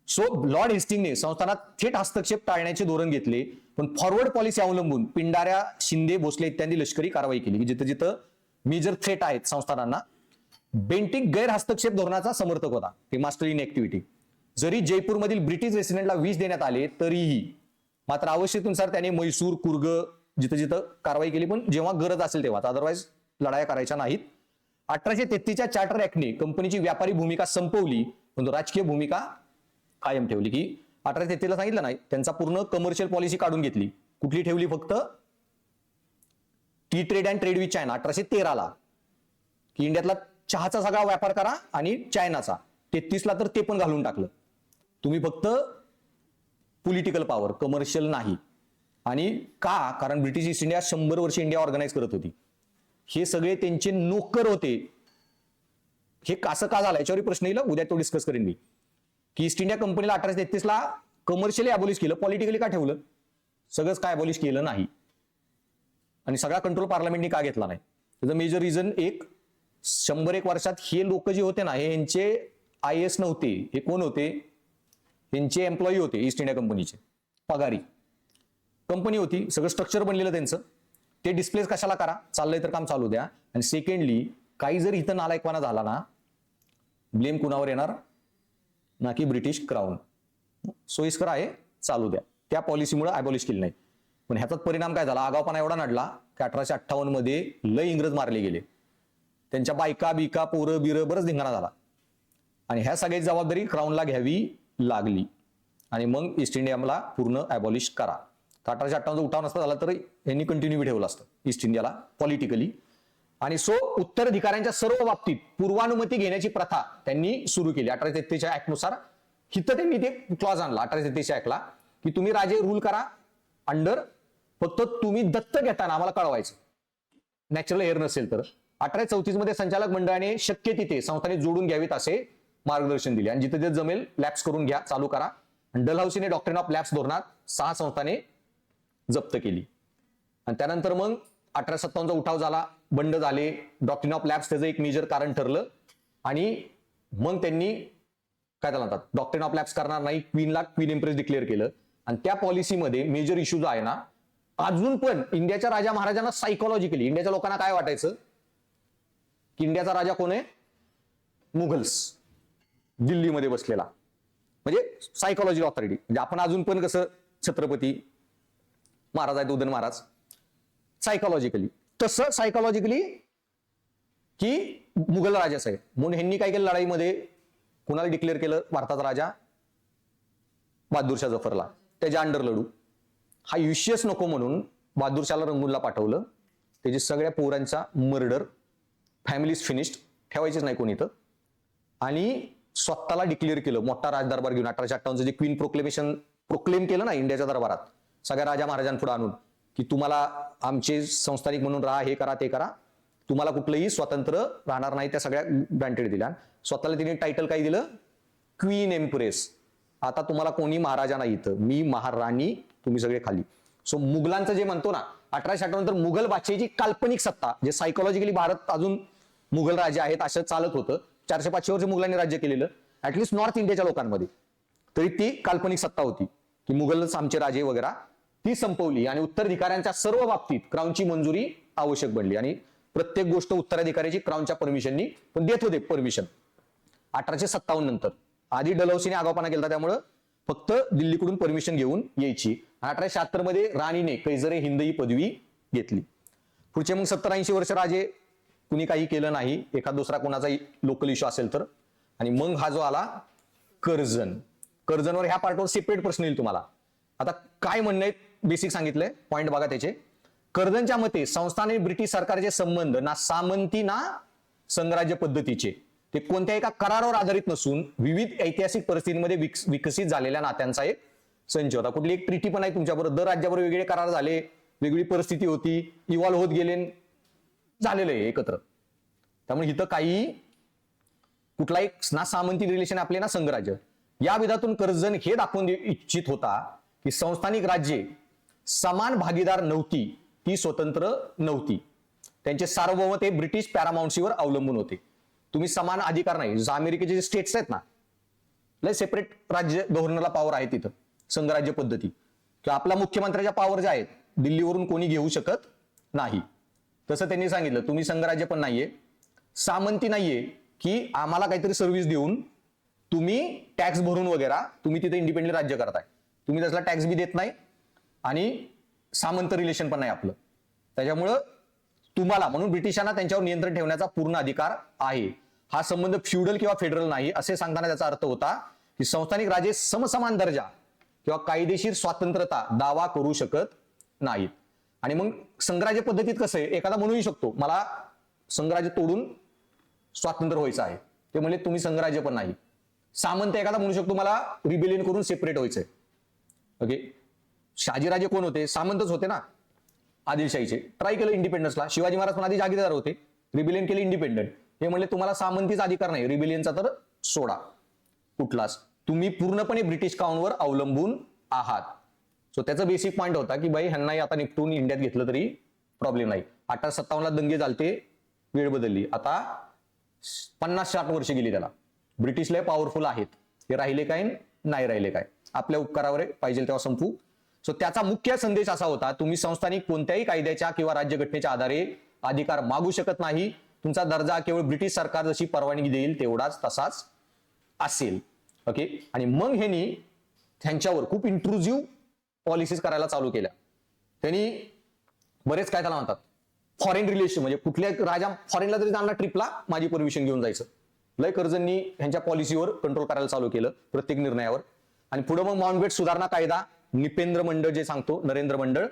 सो लॉर्ड हेस्टिंगने संस्थानात थेट हस्तक्षेप टाळण्याचे धोरण घेतले, पण फॉरवर्ड पॉलिसी अवलंबून पिंडाऱ्या, शिंदे, भोसले इत्यादी लष्करी कारवाई केली की जिथं जिथं मेजर थ्रेट आहेत संस्थानांना. बेंटिक गैर हस्तक्षेप धोरणाचा समर्थक होता, ते मास्टर इन ऍक्टिव्हिटी. जरी जयपूरमधील ब्रिटिश रेसिडेंटला विष देण्यात आले तरीही मात्र आवश्यकतेनुसार त्याने म्हैसूर, कुर्ग जिथं जिथं कारवाई केली, पण जेव्हा गरज असेल तेव्हा, अदरवाईज लढाया करायच्या नाहीत. 1833च्या चार्टर ऍक्टने कंपनीची व्यापारी भूमिका संपवली, पण राजकीय भूमिका कायम ठेवली. की 1833ला सांगितलं नाही, त्यांचा पूर्ण कमर्शियल पॉलिसी काढून घेतली. कुठली ठेवली? फक्त tea trade and trade with China 1813ला, की इंडियातला चहाचा सगळा व्यापार करा आणि चायनाचा. 33ला तर ते पण घालून टाकलं. तुम्ही फक्त पॉलिटिकल पॉवर, कमर्शियल नाही. आणि का? कारण ब्रिटिश ईस्ट इंडिया 100 वर्ष इंडिया ऑर्गनाईज करत होती. हे सगळे त्यांचे नोकर होते. हे असं का झालं याच्यावर प्रश्न येईल, उद्या तो डिस्कस करेन मी. की ईस्ट इंडिया कंपनीला 1833ला कमर्शियली अबॉलिश केलं, पॉलिटिकली का ठेवलं? सगळंच काय अबॉलिश केलं नाही. आणि सगळा कंट्रोल पार्लमेंटनी का घेतला नाही? त्याचं मेजर रिझन एक, 100-1 वर्षात हे लोक जे होते ना, हे यांचे IAS नव्हते. हे कोण होते? यांचे एम्प्लॉई होते ईस्ट इंडिया कंपनीचे, पगारी कंपनी होती, सगळं स्ट्रक्चर बनलेलं त्यांचं. ते डिस्प्लेस कशाला करा, चाललंय तर काम चालू द्या. आणि सेकंडली काही जर इथं नालायकपणा झाला ना, ब्लेम कुणावर येणार? ना की ब्रिटिश क्राऊन. सोयीस्कर आहे, चालू द्या. त्या पॉलिसीमुळे अबॉलिश केली नाही. पण ह्याचाच परिणाम काय झाला? आगावपणा एवढा नडला की 1858 मध्ये लय इंग्रज मारले गेले. त्यांच्या बायका बिका पोरं बिरं बरंच धिंगाणा झाला. आणि ह्या सगळ्याची जबाबदारी क्राऊनला घ्यावी लागली. आणि मग ईस्ट इंडियाला पूर्ण अबॉलिश करा. 1858 उठाव नसता झाला तर यांनी कंटिन्यू ठेवलं असतं ईस्ट इंडियाला पॉलिटिकली. आणि उत्तराधिकाऱ्यांच्या सर्व बाबतीत पूर्वानुमती घेण्याची प्रथा त्यांनी सुरू केली 1833 ऍक्टनुसार. हिथं त्यांनी ते क्लॉज आणला 1833 ऍक्टला की तुम्ही राजे रूल करा अंडर, फक्त तुम्ही दत्त घेताना आम्हाला कळवायचं, नॅचरल हेअर नसेल तर. 1834 मध्ये संचालक मंडळाने शक्य तिथे संस्थांनी जोडून घ्यावीत असे मार्गदर्शन दिले. आणि जिथे जे जमेल लॅप्स करून घ्या, चालू करा. डलहौसीने डॉक्ट्रिन ऑफ लॅप्स धोरणात 6 संस्थाने जप्त केली. आणि त्यानंतर मग 1857 उठाव झाला, बंड झाले. डॉक्ट्रिन ऑफ लॅप्स त्याचं एक मेजर कारण ठरलं. आणि मग त्यांनी काय त्याला म्हणतात, डॉक्ट्रिन ऑफ लॅप्स करणार नाही, क्वीनला क्वीन एम्प्रेस डिक्लेअर केलं. आणि त्या पॉलिसीमध्ये मेजर इश्यू जो आहे ना, अजून पण इंडियाच्या राजा महाराजांना सायकोलॉजिकली, इंडियाच्या लोकांना काय वाटायचं की इंडियाचा राजा कोण आहे? मुघल्स, दिल्लीमध्ये बसलेला, म्हणजे सायकोलॉजिकल ऑथॉरिटी. म्हणजे आपण अजून पण कसं छत्रपती महाराज आहेत, उदयन महाराज, सायकोलॉजिकली तसं सायकोलॉजिकली की मुघल राजाच आहे. म्हणून ह्यांनी काय केलं लढाईमध्ये, कुणाला डिक्लेअर केलं? भारताचा राजा बहादूरशाह जफरला, त्याच्या अंडर लढू. हा युशियस नको म्हणून बहादूरशाहला रंगूनला पाठवलं. त्याची सगळ्या पोरांचा मर्डर, फॅमिलीज फिनिश्ड, ठेवायचीच नाही कोणी इथं. आणि स्वतःला डिक्लेअर केलं मोठा राजदरबार घेऊन. 1858 जे क्वीन प्रोक्लेम केलं ना इंडियाच्या दरबारात, सगळ्या राजा महाराजांपुढे आणून की तुम्हाला आमचे संस्थानिक म्हणून राहा, हे करा ते करा, तुम्हाला कुठलंही स्वातंत्र्य राहणार नाही, त्या सगळ्या ग्रांटेड दिल्या. स्वतःला तिने टायटल काय दिलं? Queen empress. आता तुम्हाला कोणी महाराजा नाही इथं, मी महाराणी, तुम्ही सगळे खाली. सो मुघलांचं जे म्हणतो ना 1858 नंतर मुघल बादशाहीची काल्पनिक सत्ता, जे सायकोलॉजिकली भारत अजून मुघल राजे आहेत असं चालत होतं. 400-500 वर्ष मुघलांनी राज्य केलेलं, ऍटलिस्ट नॉर्थ इंडियाच्या लोकांमध्ये, तरी ती काल्पनिक सत्ता होती की मुघलच आमचे राजे वगैरे, ती संपवली. आणि उत्तराधिकाऱ्यांच्या सर्व बाबतीत क्राऊनची मंजुरी आवश्यक बनली. आणि प्रत्येक गोष्ट उत्तराधिकाऱ्याची क्राऊनच्या परमिशननी पण देत होते परमिशन 1857 नंतर. आधी डलहौसीने आगाऊपणा केला, त्यामुळं फक्त दिल्लीकडून परमिशन घेऊन यायची. 1876 मध्ये राणीने कैसरे हिंद ही पदवी घेतली. पुढचे मग 70-80 वर्ष राजे कुणी काही केलं नाही, एखाद दुसरा कोणाचा लोकल इश्यू असेल तर. आणि मग हा जो आला कर्जन, कर्जनवर ह्या पार्टवर सेपरेट प्रश्न येईल तुम्हाला. आता काय म्हणणं आहे बेसिक सांगितलंय, पॉइंट बघा त्याचे. कर्जनच्या मते संस्थाने ब्रिटिश सरकारचे संबंध ना सामंती ना संघराज्य पद्धतीचे, ते कोणत्या एका करारावर आधारित नसून विविध ऐतिहासिक परिस्थितीमध्ये विकसित झालेल्या नात्यांचा एक संच होता. कुठली एक ट्रिटी पण आहे तुमच्याबरोबर, दर राज्याबरोबर वेगवेगळे करार झाले, वेगळी परिस्थिती होती, इव्हॉल्व्ह होत गेले, झालेलं आहे एकत्र. त्यामुळे इथं काही कुठलाही ना सामंती रिलेशन आपले ना संघराज्य. या विधातून कर्जन हे दाखवून इच्छित होता की संस्थानिक राज्ये समान भागीदार नव्हती, ती स्वतंत्र नव्हती. त्यांचे सार्वभौमत्व हे ब्रिटिश पॅरामाउंटसीवर अवलंबून होते. तुम्ही समान अधिकार नाही. जसं अमेरिकेचे जे स्टेट्स आहेत ना, लय सेपरेट राज्य गव्हर्नरला पॉवर आहे तिथं संघराज्य पद्धती, किंवा आपल्या मुख्यमंत्र्याच्या पॉवर ज्या आहेत दिल्लीवरून कोणी घेऊ शकत नाही. तसं त्यांनी सांगितलं तुम्ही संघराज्य पण नाहीये, सामंती नाहीये की आम्हाला काहीतरी सर्व्हिस देऊन तुम्ही टॅक्स भरून वगैरे तुम्ही तिथे इंडिपेंडेंट राज्य करताय, तुम्ही तसला टॅक्स बी देत नाही आणि सामंत रिलेशन पण नाही आपलं. त्याच्यामुळं तुम्हाला, म्हणून ब्रिटिशांना त्यांच्यावर नियंत्रण ठेवण्याचा पूर्ण अधिकार आहे. हा संबंध फ्युडल किंवा फेडरल नाही असे सांगताना त्याचा अर्थ होता की संस्थानिक राजे समसमान दर्जा किंवा कायदेशीर स्वातंत्र्यता दावा करू शकत नाहीत. आणि मग संघराज्य पद्धतीत कसं आहे, एखादा म्हणूही शकतो मला संघराज्य तोडून स्वातंत्र्य व्हायचं आहे, ते म्हणजे तुम्ही संघराज्य पण नाही. सामंत एखादा म्हणू शकतो मला रिबेलियन करून सेपरेट व्हायचंय. ओके, शहाजीराजे कोण होते? सामंतच होते ना, आदिलशाहीचे. ट्राय केलं इंडिपेंडन्सला. शिवाजी महाराज पण आधी जागीरदार होते, रिबेलियन केले इंडिपेंडंट. हे म्हणले तुम्हाला सामंतीचा अधिकार नाही, रिबेलियनचा तर सोडा कुठलाच, तुम्ही पूर्णपणे ब्रिटिश क्राऊनवर अवलंबून आहात. सो त्याचा बेसिक पॉईंट होता की बाई ह्यांनाही आता निपटून इंडियात घेतलं तरी प्रॉब्लेम नाही. 1857ला दंगे झालते, वेळ बदलली, आता 50-60 वर्ष गेली त्याला. ब्रिटिश लय पॉवरफुल आहेत, ते राहिले काय नाही राहिले काय, आपल्या उपकारावर पाहिजे तेव्हा संपू. सो त्याचा मुख्य संदेश असा होता, तुम्ही संस्थानिक कोणत्याही कायद्याच्या किंवा राज्यघटनेच्या आधारे अधिकार मागू शकत नाही. तुमचा दर्जा केवळ ब्रिटिश सरकार जशी परवानगी देईल तेवढाच तसाच असेल. ओके. आणि मग ह्यांनी त्यांच्यावर खूप इंट्रुझिव्ह पॉलिसीज करायला चालू केल्या. त्यांनी बरेच काय त्याला म्हणतात फॉरेन रिलेशन, म्हणजे कुठल्या राजा फॉरेनला जरी जाणार ट्रिपला माझी परमिशन घेऊन जायचं. लय कर्जंनी ह्यांच्या पॉलिसीवर कंट्रोल करायला चालू केलं प्रत्येक निर्णयावर. आणि पुढे मग माउंटबॅटन सुधारणा कायदा, निपेंद्र मंडळ जे सांगतो, नरेंद्र मंडळ,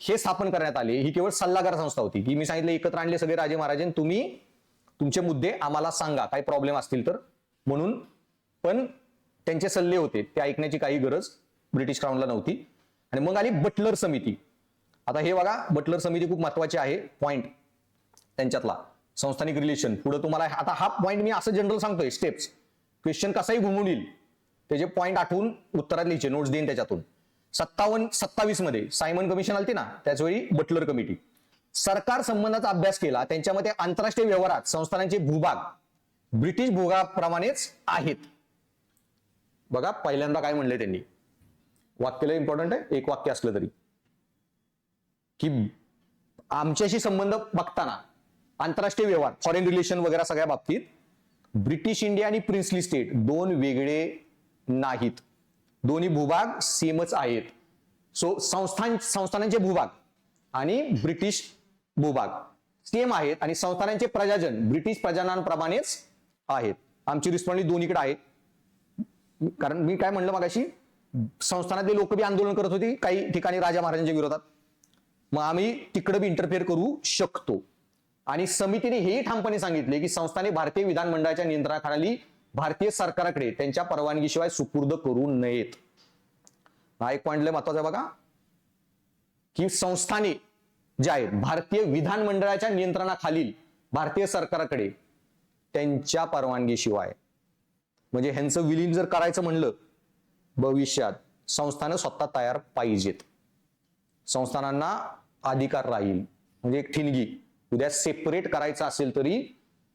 हे स्थापन करण्यात आले. ही केवळ सल्लागार संस्था होती की मी सांगितलं एकत्र आणले सगळे राजे महाराजे, तुम्ही तुमचे मुद्दे आम्हाला सांगा, काही प्रॉब्लेम असतील तर, म्हणून. पण त्यांचे सल्ले होते ते ऐकण्याची काही गरज ब्रिटिश क्राऊनला नव्हती. आणि मग आली बटलर समिती. आता हे बघा, बटलर समिती खूप महत्वाची आहे, पॉइंट त्यांच्यातला संस्थानिक रिलेशन. पुढे तुम्हाला आता हा पॉइंट मी असं जनरल सांगतोय, स्टेप्स, क्वेश्चन कसाही घुमून येईल त्याचे पॉइंट आठवून उत्तरात लिहायचे, नोट्स देईन त्याच्यातून. 57-27 मध्ये सायमन कमिशन आलती ना, त्याचवेळी बटलर कमिटी सरकार संबंधाचा अभ्यास केला. त्यांच्यामध्ये आंतरराष्ट्रीय व्यवहारात संस्थानांचे भूभाग ब्रिटिश भूभागाप्रमाणेच आहेत. बघा पहिल्यांदा काय म्हणले त्यांनी, वाक्यला इम्पॉर्टंट आहे, एक वाक्य असलं तरी, की आमच्याशी संबंध बघताना आंतरराष्ट्रीय व्यवहार, फॉरेन रिलेशन वगैरे सगळ्या बाबतीत ब्रिटिश इंडिया आणि प्रिन्सली स्टेट दोन वेगळे नाहीत, दोन्ही भूभाग सेमच आहेत. सो संस्थानांचे भूभाग आणि ब्रिटिश भूभाग सेम आहेत आणि संस्थानांचे प्रजाजन ब्रिटिश प्रजाजनांप्रमाणेच आहेत. आमची रिस्पॉन्सिबिलिटी दोन्हीकडे आहे. कारण मी काय म्हणलं मगाशी, संस्थानातले लोक बी आंदोलन करत होती काही ठिकाणी राजा महाराजांच्या विरोधात, मग आम्ही तिकडे बी इंटरफेअर करू शकतो. आणि समितीने हेही ठामपणे सांगितले की संस्थाने भारतीय विधानमंडळाच्या नियंत्रणाखाली भारतीय सरकारकडे त्यांच्या परवानगीशिवाय सुपूर्द करू नयेत. हा एक पॉइंट लय महत्वाचा आहे बघा, की संस्थाने जे आहेत भारतीय विधानमंडळाच्या नियंत्रणाखालील भारतीय सरकारकडे त्यांच्या परवानगीशिवाय, म्हणजे ह्यांचं विलीन जर करायचं म्हणलं भविष्यात, संस्थानं स्वतः तयार पाहिजेत. संस्थानांना अधिकार राहील, म्हणजे एक ठिणगी उद्या सेपरेट करायचं असेल तरी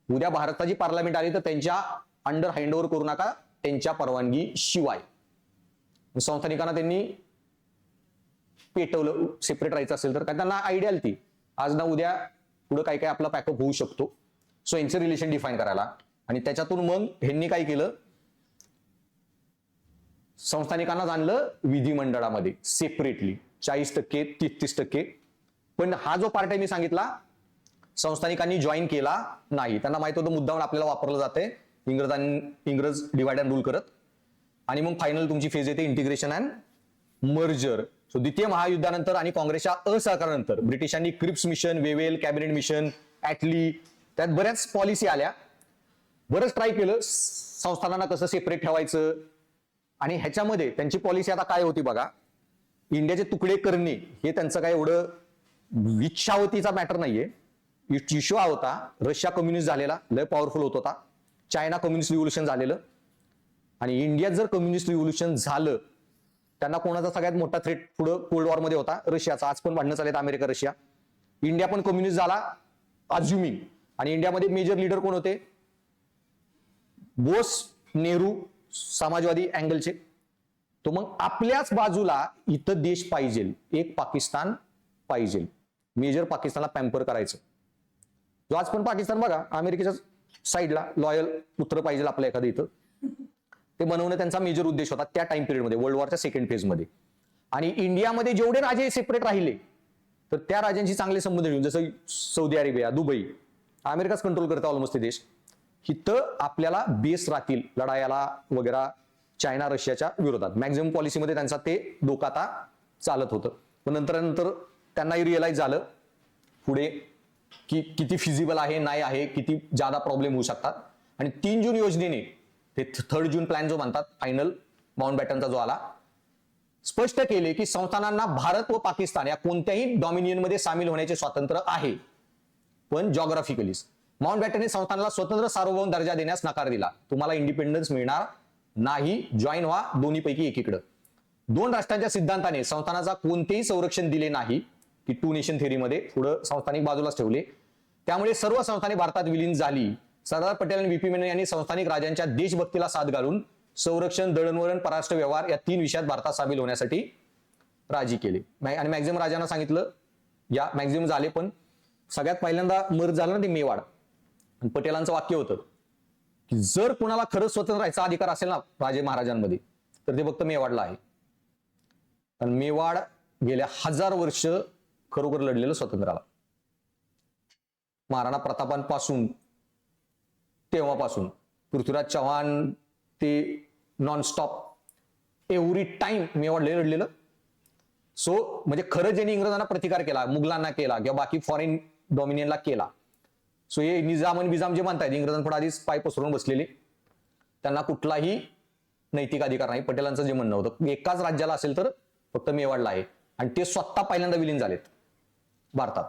उद्या भारताची पार्लमेंट आली तर त्यांच्या अंडर हँडओव्हर करू नका, त्यांच्या परवानगी शिवाय. संस्थानिकांना त्यांनी पेटवलं सेपरेट राहायचं असेल तर, कारण त्यांना आयडिया आली ती आज ना उद्या पुढे काय काय आपला पॅकअप होऊ शकतो. सो यांचं रिलेशन डिफाईन करायला. आणि त्याच्यातून मग ह्यांनी काय केलं, संस्थानिकांना आणलं विधिमंडळामध्ये सेपरेटली 40%, 33%. पण हा जो पार्ट आहे मी सांगितला, संस्थानिकांनी जॉईन केला नाही. त्यांना माहित होतं मुद्दाम आपल्याला वापरलं जाते इंग्रज डिवाइड अँड रूल करत. आणि मग फायनल तुमची फेज येते इंटिग्रेशन अँड मर्जर. सो द्वितीय महायुद्धानंतर आणि काँग्रेसच्या असहकारानंतर ब्रिटिशांनी Cripps mission, Wavell, cabinet mission, Attlee, त्यात बऱ्याच पॉलिसी आल्या, बरंच ट्राय केलं संस्थानांना कसं सेपरेट ठेवायचं. आणि ह्याच्यामध्ये त्यांची पॉलिसी आता काय होती बघा, इंडियाचे तुकडे करणे हे त्यांचं काय एवढं इच्छावतीचा मॅटर नाहीये. इश्यू हा होता, रशिया कम्युनिस्ट झालेला, लय पॉवरफुल होत होता, चायना कम्युनिस्ट रिव्होल्युशन झालेलं. आणि इंडियात जर कम्युनिस्ट रिव्होल्युशन झालं, त्यांना कोणाचा सगळ्यात मोठा थ्रेट पुढं कोल्ड वॉर मध्ये होता, रशियाचा. आज पण भांडणं चालत अमेरिका रशिया. इंडिया पण कम्युनिस्ट झाला अज्युमिंग. आणि इंडियामध्ये मेजर लीडर कोण होते, बोस, नेहरू, समाजवादी अँगलचे. तो मग आपल्याच बाजूला इथं देश पाहिजे, एक पाकिस्तान पाहिजे, मेजर पाकिस्तानला पॅम्पर करायचं. जो आज पण पाकिस्तान बघा अमेरिकेच्या साईडला लॉयल पुत्र पाहिजे आपल्या एखादं इथं, ते बनवणं त्यांचा मेजर उद्देश होता त्या टाइम पिरियडमध्ये, वर्ल्ड वॉरच्या सेकंड फेजमध्ये. आणि इंडियामध्ये जेवढे राजे सेपरेट राहिले तर त्या राजांशी चांगले संबंध ठेवून, जसं सौदी अरेबिया, दुबई, अमेरिकाच कंट्रोल करता ऑलमोस्ट ते देश, इथं आपल्याला बेस राहतील लढायाला वगैरे चायना रशियाच्या विरोधात. मॅक्झिमम पॉलिसीमध्ये त्यांचा ते डोका आता चालत होतं. पण नंतर त्यांनाही रिअलाइज झालं पुढे की किती फिजिबल आहे नाही आहे, किती जादा प्रॉब्लेम होऊ शकतात. आणि 3 जून योजनेने, ते 3 जून प्लॅन जो म्हणतात फायनल माउंटबॅटनचा जो आला, स्पष्ट केले की संस्थानांना भारत व पाकिस्तान या कोणत्याही डॉमिनियनमध्ये सामील होण्याचे स्वातंत्र्य आहे, पण जॉग्राफिकली. माउंटबॅटनने संस्थानाला स्वतंत्र सार्वभौम दर्जा देण्यास नकार दिला. तुम्हाला इंडिपेंडन्स मिळणार नाही, जॉईन व्हा दोन्हीपैकी एकीकडं. 2 राष्ट्रांच्या सिद्धांताने संस्थानाचा कोणतेही संरक्षण दिले नाही. की टू नेशन थेअरीमध्ये पुढं संस्थानिक बाजूलाच ठेवले. त्यामुळे सर्व संस्थाने भारतात विलीन झाली. सरदार पटेल आणि व्ही.पी. मेनन यांनी संस्थानिक राजांच्या देशभक्तीला साथ घालून संरक्षण, दळणवळण, परराष्ट्र व्यवहार या 3 विषयात भारतात सामील होण्यासाठी राजी केले. आणि मॅक्झिमम राजांना सांगितलं, या मॅक्झिमम झाले, पण सगळ्यात पहिल्यांदा मर्ज झालं ना ते मेवाड. आणि पटेलांचं वाक्य होतं की जर कुणाला खरंच स्वतंत्र राहायचा अधिकार असेल ना राजे महाराजांमध्ये, तर ते फक्त मेवाडला आहे. आणि मेवाड गेल्या 1000 वर्ष खरोखर लढलेलं स्वतंत्राला. महाराणा प्रतापांपासून तेव्हापासून पृथ्वीराज चव्हाण ते नॉनस्टॉप एव्हरी टाइम मेवाड लढलेलं. सो म्हणजे खरं ज्यांनी इंग्रजांना प्रतिकार केला, मुघलांना केला किंवा बाकी फॉरेन डॉमिनियनला केला, सो हे निजाम आणि बिजाम जे म्हणतायत इंग्रजांपुढे आधीच पाय पसरून बसलेले, त्यांना कुठलाही नैतिक अधिकार नाही. पटेलांचं जे म्हणणं होतं एकाच राज्याला असेल तर फक्त मेवाडला आहे. आणि ते स्वतः पहिल्यांदा विलीन झालेत भारतात.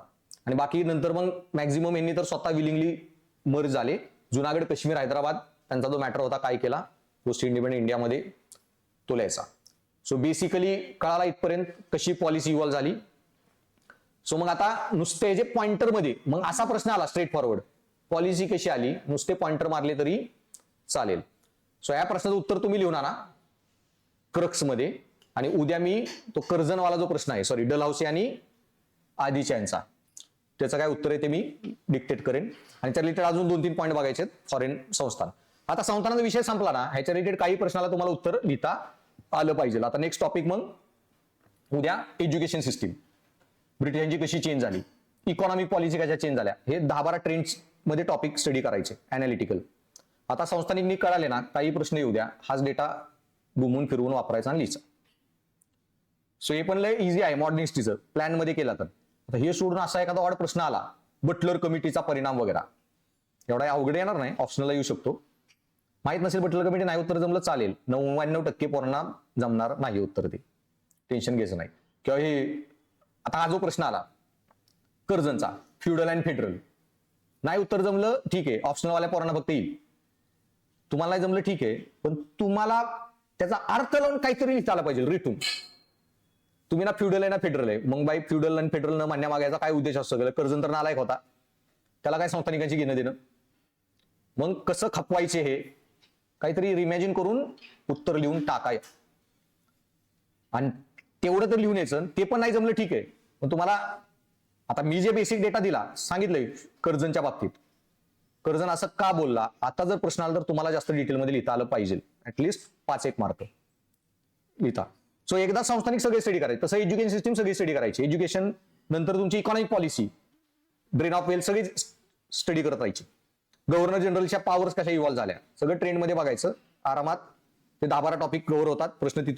आणि बाकी नंतर मग मॅक्झिमम यांनी तर स्वतः विलिंगली मर्ज झाले. जुनागड, काश्मीर, हैदराबाद त्यांचा जो मॅटर होता काय केला पोस्ट इंडिपेंडंट इंडियामध्ये तो लिहायचा. सो बेसिकली कळाला इथपर्यंत कशी पॉलिसी इव्हॉल्व झाली. सो मग आता नुसते जे पॉइंटरमध्ये मग असा प्रश्न आला स्ट्रेट फॉरवर्ड, पॉलिसी कशी आली, नुसते पॉइंटर मारले तरी चालेल. सो या प्रश्नाचं उत्तर तुम्ही लिहून आणा क्रक्समध्ये. आणि उद्या मी तो कर्जनवाला जो प्रश्न आहे, सॉरी डलहौसी आणि आधीच्या यांचा, त्याचं काय उत्तर आहे ते मी डिक्टेट करेन. आणि त्या रिलेटेड अजून 2-3 पॉईंट बघायचे आहेत. फॉरेन संस्थान, आता संस्थानाचा विषय संपला ना, ह्याच्या रिलेटेड काही प्रश्नाला तुम्हाला उत्तर लिहिता आलं पाहिजे. आता नेक्स्ट टॉपिक मग उद्या एज्युकेशन सिस्टीम ब्रिटिशांची कशी चेंज झाली, इकॉनॉमिक पॉलिसी कशा चेंज झाल्या, हे 10-12 ट्रेंड्स मध्ये टॉपिक स्टडी करायचे अनालिटिकल. आता संस्थानिक कळाले ना, काही प्रश्न येऊ द्या, हाच डेटा घुमून फिरवून वापरायचा आणि लिहायचा. सो हे पण लय इझी आहे मॉडर्न हिस्ट्रीचं प्लॅन मध्ये केला तर. आता हे सोडून असा एखादा ऑड प्रश्न आला, बटलर कमिटीचा परिणाम वगैरे, एवढा अवघड येणार नाही, ऑप्शनला येऊ शकतो. माहित नसेल बटलर कमिटी, नाही उत्तर जमलं चालेल. 99% पोरांना जमणार नाही उत्तर, ते टेन्शन घ्यायचं नाही. किंवा हे आता हा जो प्रश्न आला कर्जनचा, फ्युडल अँड फेडरल, नाही उत्तर जमलं ठीक आहे, ऑप्शनलवाल्या पोरांना फक्त येईल. तुम्हाला नाही जमलं ठीक आहे, पण तुम्हाला त्याचा अर्थ लावून काहीतरी लिहिता आला पाहिजे रिटून. तुम्ही ना फ्युडल आहे ना फेडरल आहे, मग बाई फ्युडल आणि फेडरल न मान्य मागायचा काय उद्देश असतो? कर्जन तर नालायक होता, त्याला काय संस्थानिकांची घेणं देणं. मग कसं खपवायचे हे काहीतरी रिमॅजिन करून उत्तर लिहून टाकाय. आणि तेवढं तर लिहून यायचं. ते पण नाही जमलं ठीक आहे, पण तुम्हाला आता मी जे बेसिक डेटा दिला सांगितलंय कर्जनच्या बाबतीत, कर्जन असं का बोलला, आता जर प्रश्न आला तर तुम्हाला जास्त डिटेलमध्ये लिहिता आलं पाहिजे. ऍटलिस्ट 5-1 मार्क लिहिता. सो एकदा संस्थानिक सगळे स्टडी करायचे, तसं एज्युकेशन सिस्टीम सगळी स्टडी करायची. एज्युकेशन नंतर तुमची economic policy, drain of wealth सगळी स्टडी करत राहायची. गव्हर्नर जनरलच्या पॉवर्स कशा इव्हॉल्व झाल्या सगळं ट्रेंडमध्ये बघायचं आरामात. ते 10-12 टॉपिक कव्हर होतात, प्रश्न तिथे